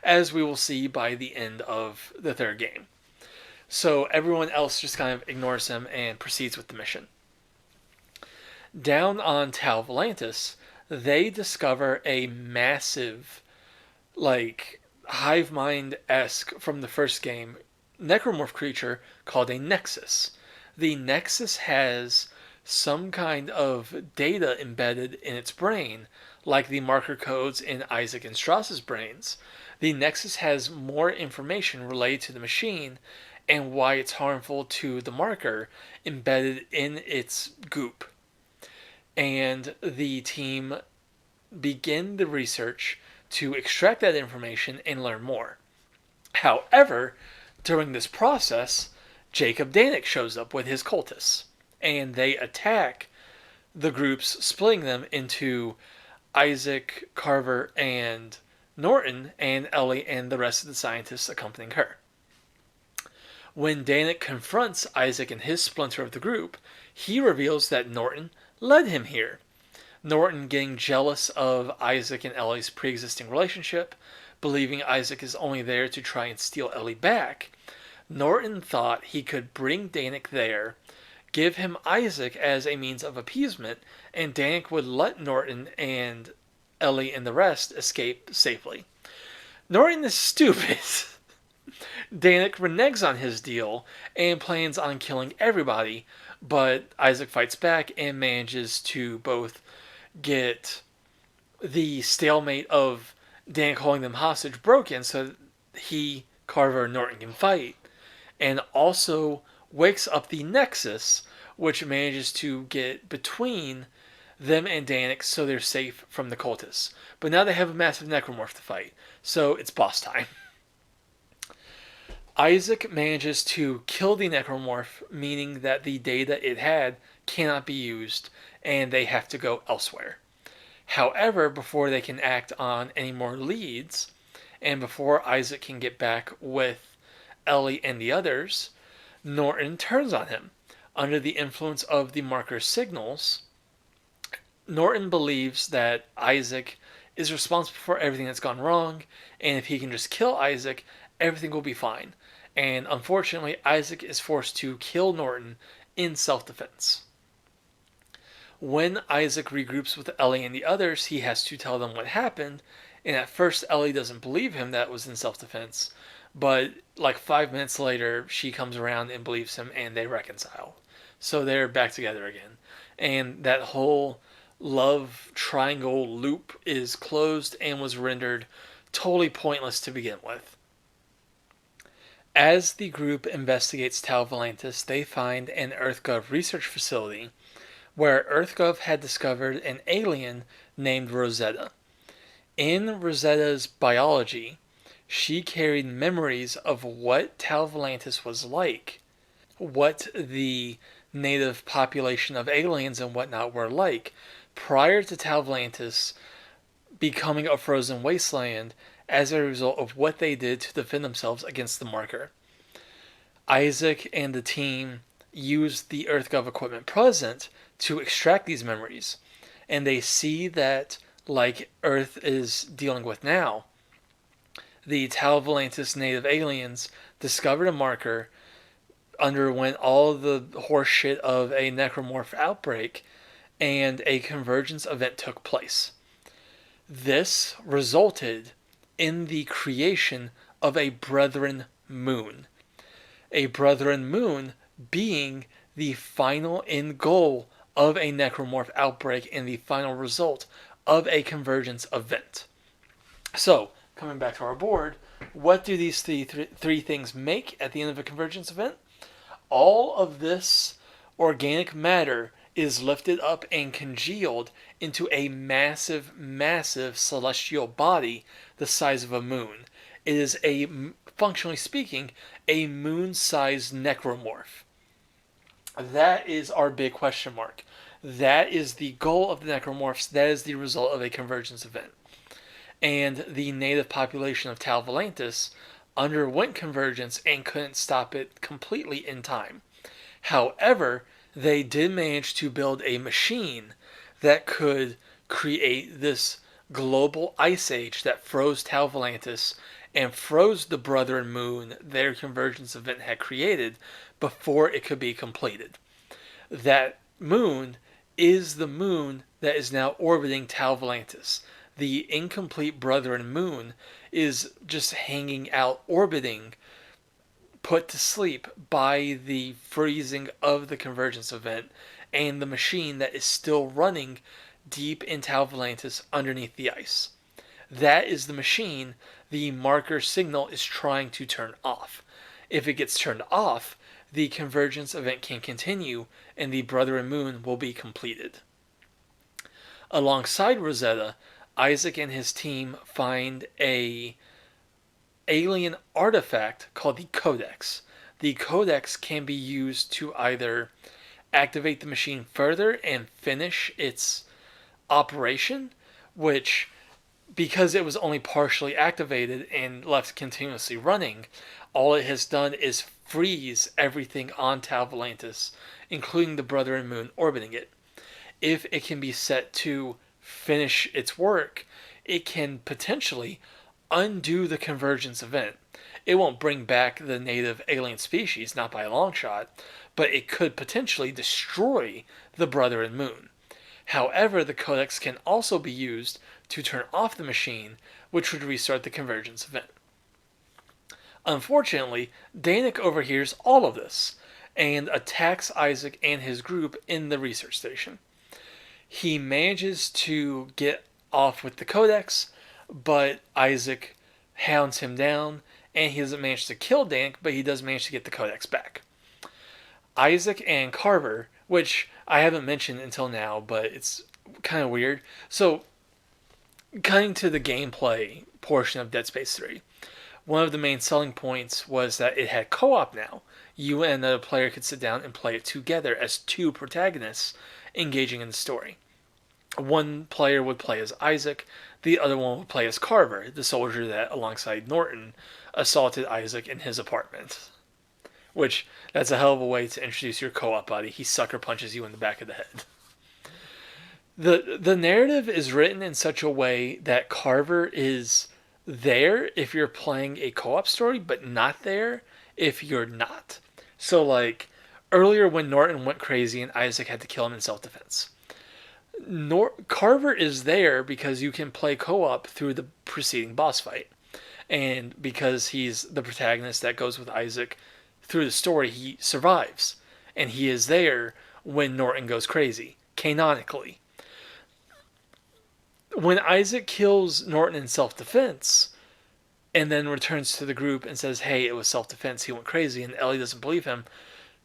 as we will see by the end of the third game. So everyone else just kind of ignores him and proceeds with the mission. Down on Tal Volantis, they discover a massive, like, hive mind-esque from the first game necromorph creature called a Nexus. The Nexus has some kind of data embedded in its brain, like the marker codes in Isaac and Strauss's brains. The Nexus has more information related to the machine and why it's harmful to the marker embedded in its goop. And the team begin the research to extract that information and learn more. However, during this process, Jacob Danik shows up with his cultists, and they attack the groups, splitting them into Isaac, Carver, and Norton, and Ellie and the rest of the scientists accompanying her. When Danik confronts Isaac and his splinter of the group, he reveals that Norton led him here. Norton getting jealous of Isaac and Ellie's pre-existing relationship, believing Isaac is only there to try and steal Ellie back. Norton thought he could bring Danik there, give him Isaac as a means of appeasement, and Danik would let Norton and Ellie and the rest escape safely. Norton is stupid. Danik reneges on his deal and plans on killing everybody, but Isaac fights back and manages to both get the stalemate of Danik holding them hostage broken so he, Carver, and Norton can fight, and also wakes up the Nexus, which manages to get between them and Danik so they're safe from the cultists. But now they have a massive necromorph to fight, so it's boss time. Isaac manages to kill the necromorph, meaning that the data it had cannot be used, and they have to go elsewhere. However, before they can act on any more leads, and before Isaac can get back with Ellie and the others, Norton turns on him. Under the influence of the marker's signals, Norton believes that Isaac is responsible for everything that's gone wrong, and if he can just kill Isaac, everything will be fine. And unfortunately, Isaac is forced to kill Norton in self-defense. When Isaac regroups with Ellie and the others, he has to tell them what happened, and at first Ellie doesn't believe him that it was in self-defense, but like 5 minutes later, she comes around and believes him, and they reconcile. So they're back together again. And that whole love triangle loop is closed and was rendered totally pointless to begin with. As the group investigates Tal Volantis, they find an EarthGov research facility where EarthGov had discovered an alien named Rosetta. In Rosetta's biology, she carried memories of what Tal Volantis was like, what the native population of aliens and whatnot were like prior to Tal Volantis becoming a frozen wasteland as a result of what they did to defend themselves against the marker. Isaac and the team used the EarthGov equipment present to extract these memories, and they see that, like Earth is dealing with now, the Tal Volantis native aliens discovered a marker, underwent all the horseshit of a necromorph outbreak, and a convergence event took place. This resulted in the creation of a brethren moon. A brethren moon being the final end goal of a necromorph outbreak and the final result of a convergence event. So, coming back to our board, what do these three things make at the end of a convergence event? All of this organic matter is lifted up and congealed into a massive, massive celestial body the size of a moon. It is functionally speaking, a moon-sized necromorph. That is our big question mark. That is the goal of the necromorphs. That is the result of a convergence event. And the native population of Tal Volantis underwent convergence and couldn't stop it completely in time. However, they did manage to build a machine that could create this global ice age that froze Tal Volantis and froze the Brethren moon their convergence event had created before it could be completed. That moon is the moon that is now orbiting Tal Volantis. The incomplete Brethren moon is just hanging out, orbiting, put to sleep by the freezing of the convergence event and the machine that is still running deep in Tal Volantis underneath the ice. That is the machine the marker signal is trying to turn off. If it gets turned off, the convergence event can continue and the Brethren moon will be completed. Alongside Rosetta, Isaac and his team find a alien artifact called the Codex. The Codex can be used to either activate the machine further and finish its operation, which, because it was only partially activated and left continuously running, all it has done is freeze everything on Tal Volantis, including the Brethren moon orbiting it. If it can be set to finish its work, it can potentially undo the convergence event. It won't bring back the native alien species, not by a long shot, but it could potentially destroy the Brethren moon. However, the Codex can also be used to turn off the machine, which would restart the convergence event. Unfortunately, Danik overhears all of this and attacks Isaac and his group in the research station. He manages to get off with the Codex, but Isaac hounds him down, and he doesn't manage to kill Danik, but he does manage to get the Codex back. Isaac and Carver, which I haven't mentioned until now, but it's kind of weird. So, cutting to the gameplay portion of Dead Space 3, one of the main selling points was that it had co-op now. You and the player could sit down and play it together as two protagonists engaging in the story. One player would play as Isaac, the other one would play as Carver, the soldier that, alongside Norton, assaulted Isaac in his apartment. Which, that's a hell of a way to introduce your co-op buddy. He sucker punches you in the back of the head. The narrative is written in such a way that Carver is there if you're playing a co-op story, but not there if you're not. So, like, earlier when Norton went crazy and Isaac had to kill him in self-defense, Carver is there because you can play co-op through the preceding boss fight. And because he's the protagonist that goes with Isaac through the story, he survives. And he is there when Norton goes crazy, canonically. When Isaac kills Norton in self-defense, and then returns to the group and says, hey, it was self-defense, he went crazy, and Ellie doesn't believe him,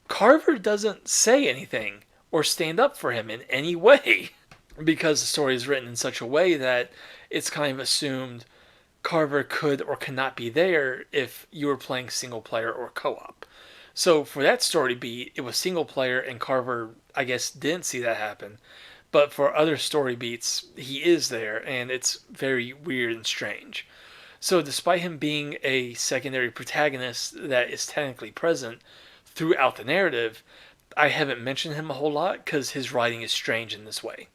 Carver doesn't say anything or stand up for him in any way. Because the story is written in such a way that it's kind of assumed Carver could or cannot be there if you were playing single player or co-op. So for that story beat, it was single player, and Carver, I guess, didn't see that happen. But for other story beats, he is there, and it's very weird and strange. So despite him being a secondary protagonist that is technically present throughout the narrative, I haven't mentioned him a whole lot because his writing is strange in this way.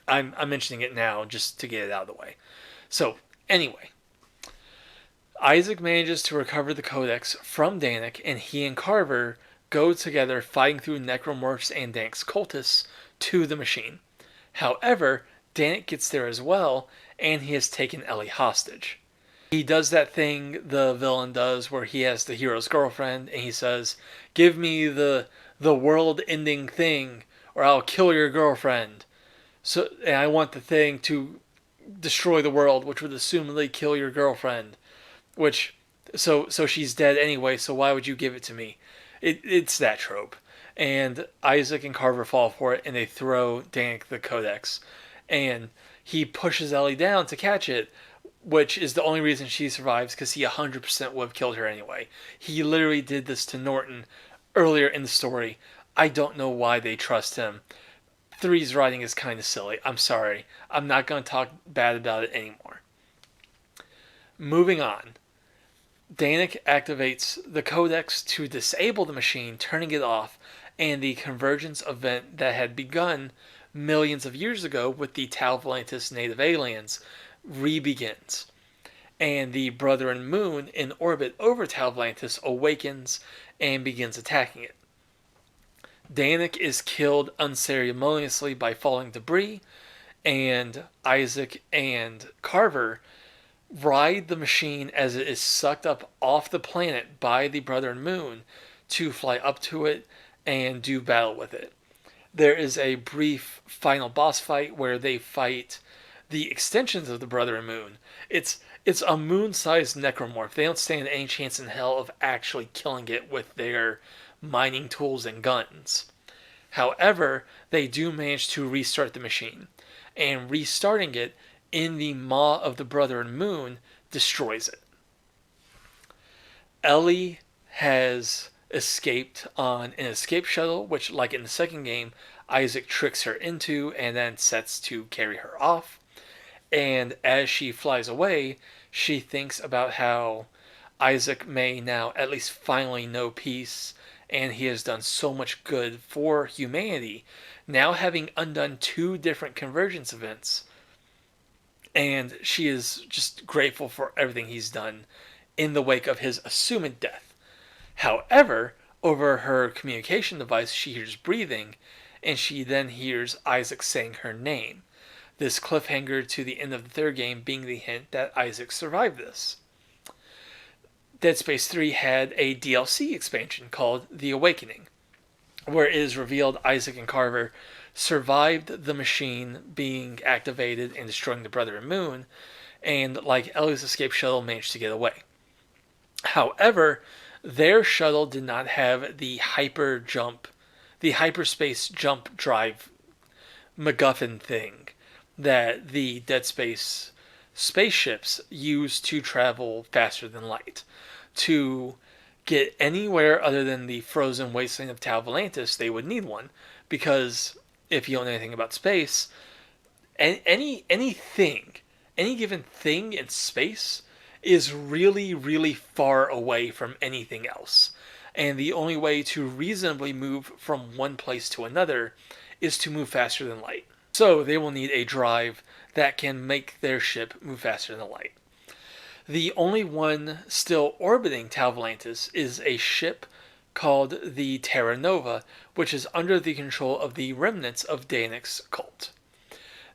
I'm mentioning it now just to get it out of the way. So, anyway, Isaac manages to recover the Codex from Danik, and he and Carver go together fighting through necromorphs and Danik's cultists to the machine. However, Danik gets there as well, and he has taken Ellie hostage. He does that thing the villain does where he has the hero's girlfriend and he says, "Give me the world-ending thing or I'll kill your girlfriend." So, and I want the thing to destroy the world, which would assumedly kill your girlfriend. Which, so she's dead anyway. So why would you give it to me? It's that trope. And Isaac and Carver fall for it, and they throw Danik the Codex, and he pushes Ellie down to catch it, which is the only reason she survives because he 100% would have killed her anyway. He literally did this to Norton earlier in the story. I don't know why they trust him. Three's writing is kind of silly. I'm sorry. I'm not going to talk bad about it anymore. Moving on. Danik activates the Codex to disable the machine, turning it off, and the convergence event that had begun millions of years ago with the Tau Volantis native aliens re-begins. And the Brethren moon in orbit over Tau Volantis awakens and begins attacking it. Danik is killed unceremoniously by falling debris, and Isaac and Carver ride the machine as it is sucked up off the planet by the Brethren moon to fly up to it and do battle with it. There is a brief final boss fight where they fight the extensions of the Brethren moon. It's a moon-sized necromorph. They don't stand any chance in hell of actually killing it with their mining tools and guns. However, they do manage to restart the machine, and restarting it in the maw of the Brethren moon destroys it. Ellie has escaped on an escape shuttle, which, like in the second game, Isaac tricks her into and then sets to carry her off. And as she flies away, she thinks about how Isaac may now at least finally know peace, and he has done so much good for humanity, now having undone 2 different convergence events. And she is just grateful for everything he's done in the wake of his assumed death. However, over her communication device, she hears breathing, and she then hears Isaac saying her name. This cliffhanger to the end of the third game being the hint that Isaac survived this. Dead Space 3 had a DLC expansion called The Awakening, where it is revealed Isaac and Carver survived the machine being activated and destroying the Brethren moon, and like Ellie's escape shuttle, managed to get away. However, their shuttle did not have the hyperspace jump drive MacGuffin thing that the Dead Space spaceships use to travel faster than light. To get anywhere other than the frozen wasteland of Tau Volantis, they would need one, because if you don't know anything about space, any given thing in space is really, really far away from anything else. And the only way to reasonably move from one place to another is to move faster than light. So they will need a drive that can make their ship move faster than light. The only one still orbiting Tau Volantis is a ship called the Terra Nova, which is under the control of the remnants of Danik's cult.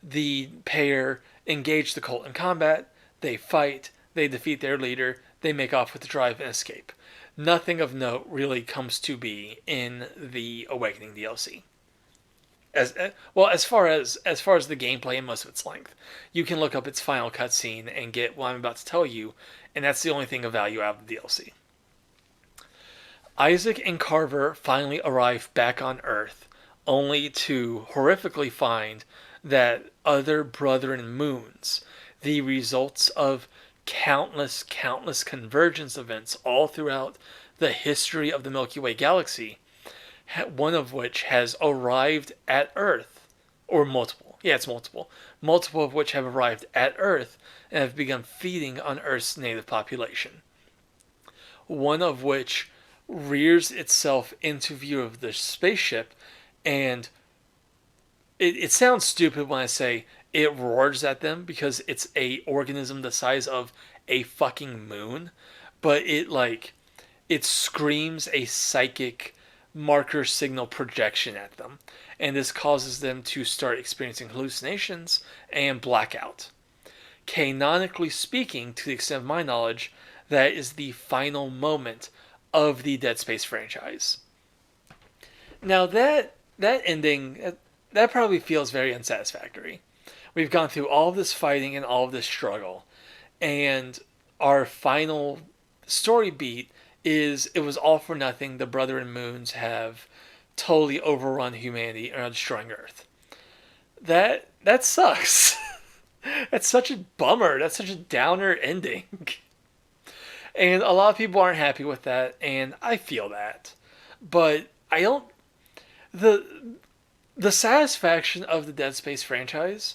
The pair engage the cult in combat, they fight, they defeat their leader, they make off with the drive and escape. Nothing of note really comes to be in the Awakening DLC. As far as the gameplay and most of its length, you can look up its final cutscene and get what I'm about to tell you, and that's the only thing of value out of the DLC. Isaac and Carver finally arrive back on Earth, only to horrifically find that other Brethren moons, the results of countless convergence events all throughout the history of the Milky Way galaxy, one of which has arrived at Earth, or multiple. Yeah, it's multiple. Multiple of which have arrived at Earth and have begun feeding on Earth's native population. One of which rears itself into view of the spaceship, and it sounds stupid when I say it roars at them because it's a organism the size of a fucking moon, but it screams a psychic marker signal projection at them, and this causes them to start experiencing hallucinations and blackout. Canonically speaking, to the extent of my knowledge, that is the final moment of the Dead Space franchise. Now that ending, that probably feels very unsatisfactory. We've gone through all of this fighting and all of this struggle, and our final story beat is it was all for nothing. The Brethren Moons have totally overrun humanity and are destroying Earth. That sucks. That's such a bummer. That's such a downer ending. And a lot of people aren't happy with that, and I feel that. But I don't the the satisfaction of the Dead Space franchise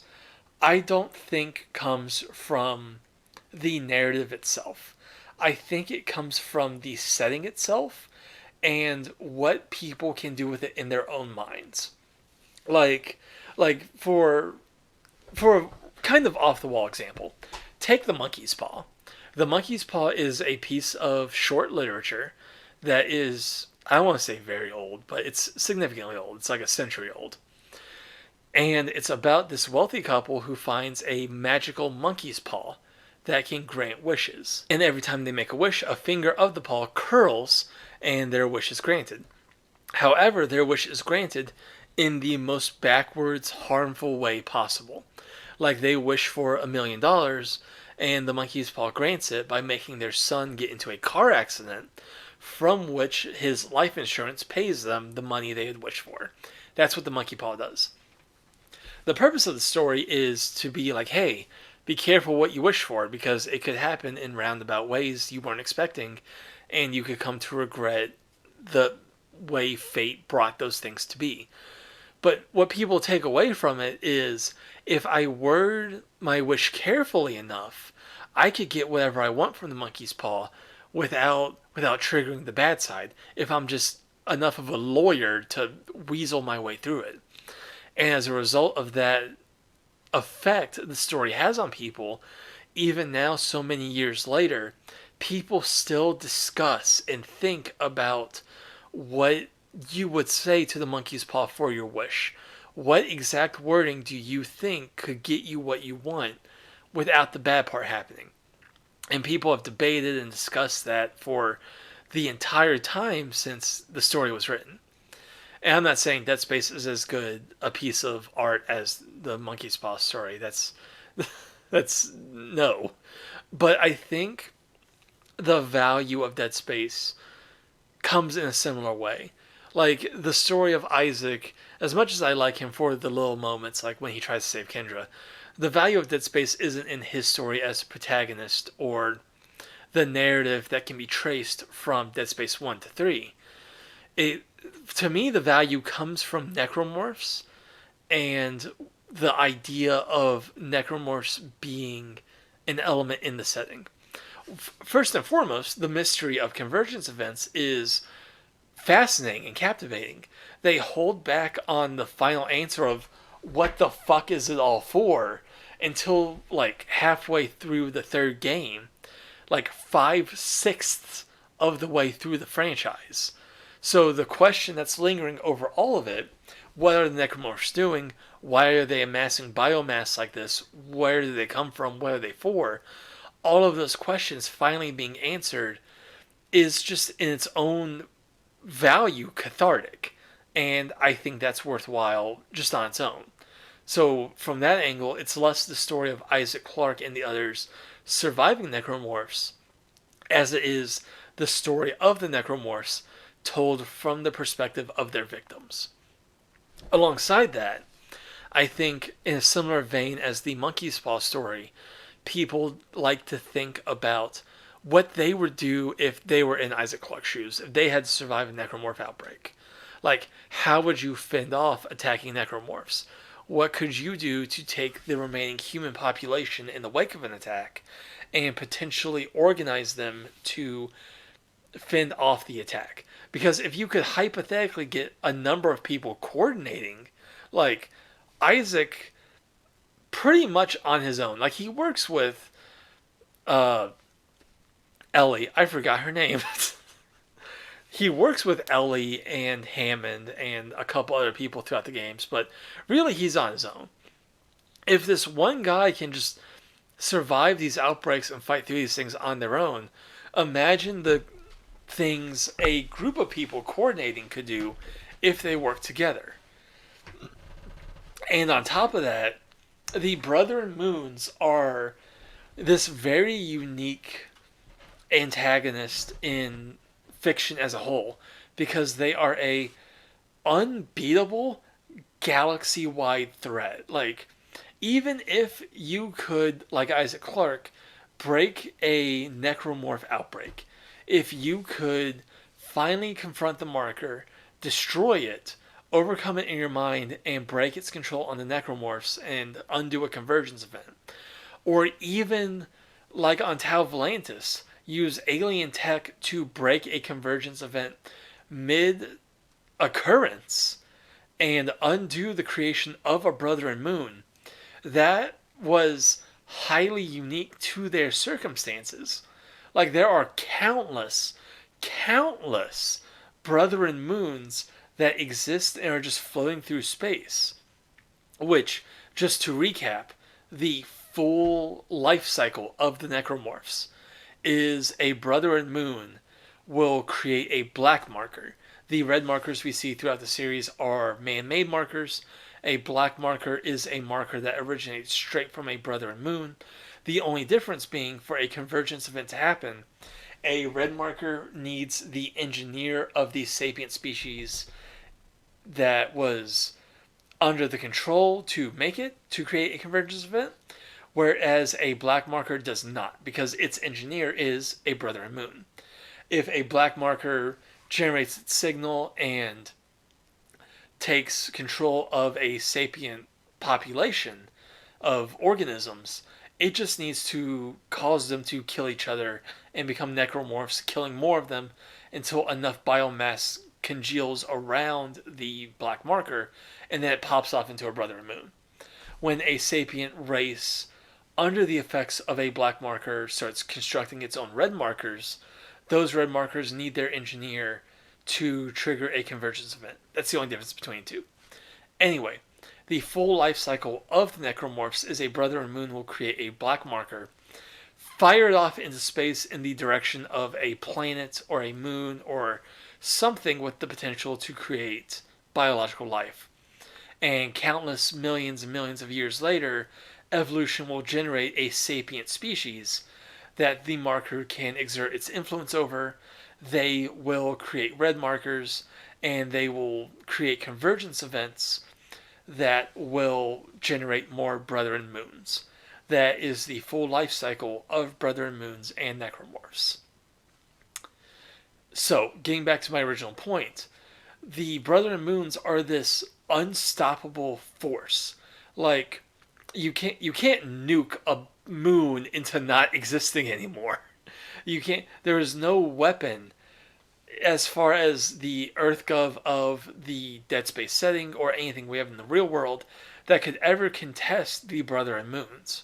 I don't think comes from the narrative itself. I think it comes from the setting itself and what people can do with it in their own minds. Like like for a kind of off the wall example, take the monkey's paw. The monkey's paw is a piece of short literature that is, I don't want to say very old, but it's significantly old. It's like a century old. And it's about this wealthy couple who finds a magical monkey's paw that can grant wishes. And every time they make a wish, a finger of the paw curls and their wish is granted. However, their wish is granted in the most backwards, harmful way possible. Like they wish for $1 million, and the monkey's paw grants it by making their son get into a car accident from which his life insurance pays them the money they had wished for. That's what the monkey paw does. The purpose of the story is to be like, hey, be careful what you wish for because it could happen in roundabout ways you weren't expecting, and you could come to regret the way fate brought those things to be. But what people take away from it is if I word my wish carefully enough, I could get whatever I want from the monkey's paw without triggering the bad side if I'm just enough of a lawyer to weasel my way through it. And as a result of that effect the story has on people, even now, so many years later, people still discuss and think about what you would say to the monkey's paw for your wish. What exact wording do you think could get you what you want without the bad part happening? And people have debated and discussed that for the entire time since the story was written. And I'm not saying Dead Space is as good a piece of art as the Monkey's Paw story. That's no. But I think the value of Dead Space comes in a similar way. Like the story of Isaac, as much as I like him for the little moments, like when he tries to save Kendra, the value of Dead Space isn't in his story as a protagonist or the narrative that can be traced from Dead Space 1 to 3. It To me, the value comes from necromorphs and the idea of necromorphs being an element in the setting. First and foremost, the mystery of convergence events is fascinating and captivating. They hold back on the final answer of what the fuck is it all for until like halfway through the third game, like 5/6 of the way through the franchise. So the question that's lingering over all of it, what are the necromorphs doing? Why are they amassing biomass like this? Where do they come from? What are they for? All of those questions finally being answered is just in its own value cathartic. And I think that's worthwhile just on its own. So from that angle, it's less the story of Isaac Clarke and the others surviving necromorphs as it is the story of the necromorphs told from the perspective of their victims. Alongside that, I think in a similar vein as the monkey's paw story, people like to think about what they would do if they were in Isaac Clarke's shoes, if they had to survive a necromorph outbreak. Like, how would you fend off attacking necromorphs? What could you do to take the remaining human population in the wake of an attack and potentially organize them to fend off the attack? Because if you could hypothetically get a number of people coordinating, like Isaac pretty much on his own, like he works with Ellie, I forgot her name. he works with Ellie and Hammond and a couple other people throughout the games, but really he's on his own. If this one guy can just survive these outbreaks and fight through these things on their own, imagine the things a group of people coordinating could do if they work together. And on top of that, the Brother and Moons are this very unique antagonist in fiction as a whole because they are a unbeatable galaxy-wide threat. Like, even if you could, like Isaac Clarke, break a necromorph outbreak, if you could finally confront the marker, destroy it, overcome it in your mind, and break its control on the necromorphs and undo a convergence event, or even like on Tau Volantis, use alien tech to break a convergence event mid occurrence and undo the creation of a Brother and Moon, that was highly unique to their circumstances. Like, there are countless Brother and Moons that exist and are just floating through space. Which, just to recap, the full life cycle of the necromorphs is a Brother and Moon will create a black marker. The red markers we see throughout the series are man-made markers. A black marker is a marker that originates straight from a Brother and Moon. The only difference being, for a convergence event to happen, a red marker needs the engineer of the sapient species that was under the control to make it, to create a convergence event, whereas a black marker does not, because its engineer is a Brother and Moon. If a black marker generates its signal and takes control of a sapient population of organisms, it just needs to cause them to kill each other and become necromorphs, killing more of them until enough biomass congeals around the black marker, and then it pops off into a Brother and Moon. When a sapient race, under the effects of a black marker, starts constructing its own red markers, those red markers need their engineer to trigger a convergence event. That's the only difference between the two. Anyway, the full life cycle of the necromorphs is a Brother and Moon will create a black marker, fire it off into space in the direction of a planet or a moon or something with the potential to create biological life. And countless millions and millions of years later, evolution will generate a sapient species that the marker can exert its influence over. They will create red markers, and they will create convergence events that will generate more Brother and Moons. That is the full life cycle of Brother and Moons and necromorphs. So, getting back to my original point, the Brother and Moons are this unstoppable force. Like, you can't nuke a moon into not existing anymore. You can't. There is no weapon as far as the EarthGov of the Dead Space setting or anything we have in the real world that could ever contest the Brother and Moons.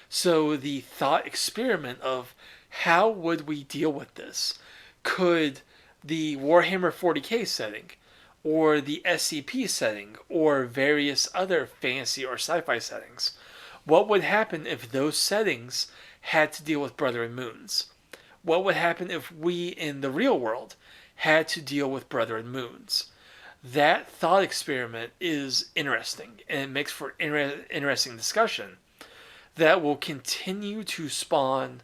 So the thought experiment of how would we deal with this? Could the Warhammer 40k setting or the SCP setting or various other fantasy or sci-fi settings, what would happen if those settings had to deal with Brother and Moons? What would happen if we in the real world had to deal with Brother and Moons? That thought experiment is interesting, and it makes for interesting discussion that will continue to spawn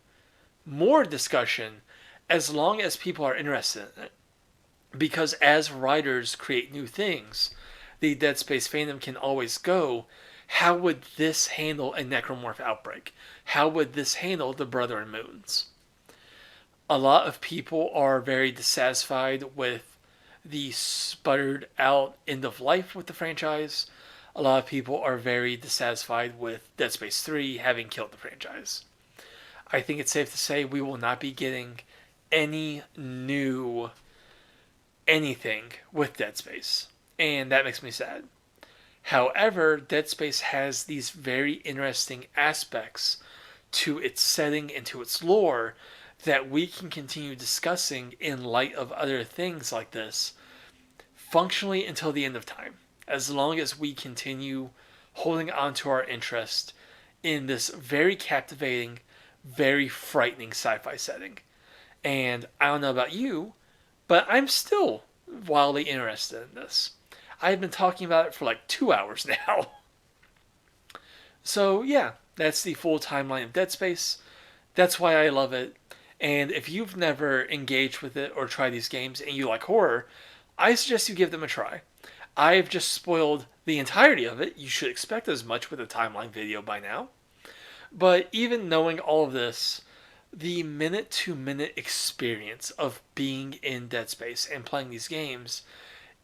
more discussion as long as people are interested in it. Because as writers create new things, the Dead Space fandom can always go, how would this handle a necromorph outbreak? How would this handle the Brother and Moons? A lot of people are very dissatisfied with the sputtered out end of life with the franchise. A lot of people are very dissatisfied with Dead Space 3 having killed the franchise. I think it's safe to say we will not be getting any new anything with Dead Space, and that makes me sad. However, Dead Space has these very interesting aspects to its setting and to its lore that we can continue discussing in light of other things like this functionally until the end of time, as long as we continue holding on to our interest in this very captivating, very frightening sci fi setting. And I don't know about you, but I'm still wildly interested in this. I've been talking about it for like 2 hours now. So, yeah, that's the full timeline of Dead Space. That's why I love it. And if you've never engaged with it or tried these games and you like horror, I suggest you give them a try. I've just spoiled the entirety of it. You should expect as much with a timeline video by now. But even knowing all of this, the minute to minute experience of being in Dead Space and playing these games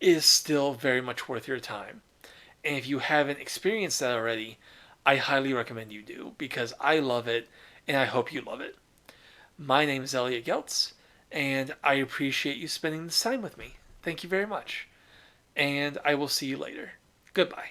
is still very much worth your time. And if you haven't experienced that already, I highly recommend you do because I love it and I hope you love it. My name is Elliot Geltz, and I appreciate you spending this time with me. Thank you very much. And I will see you later. Goodbye.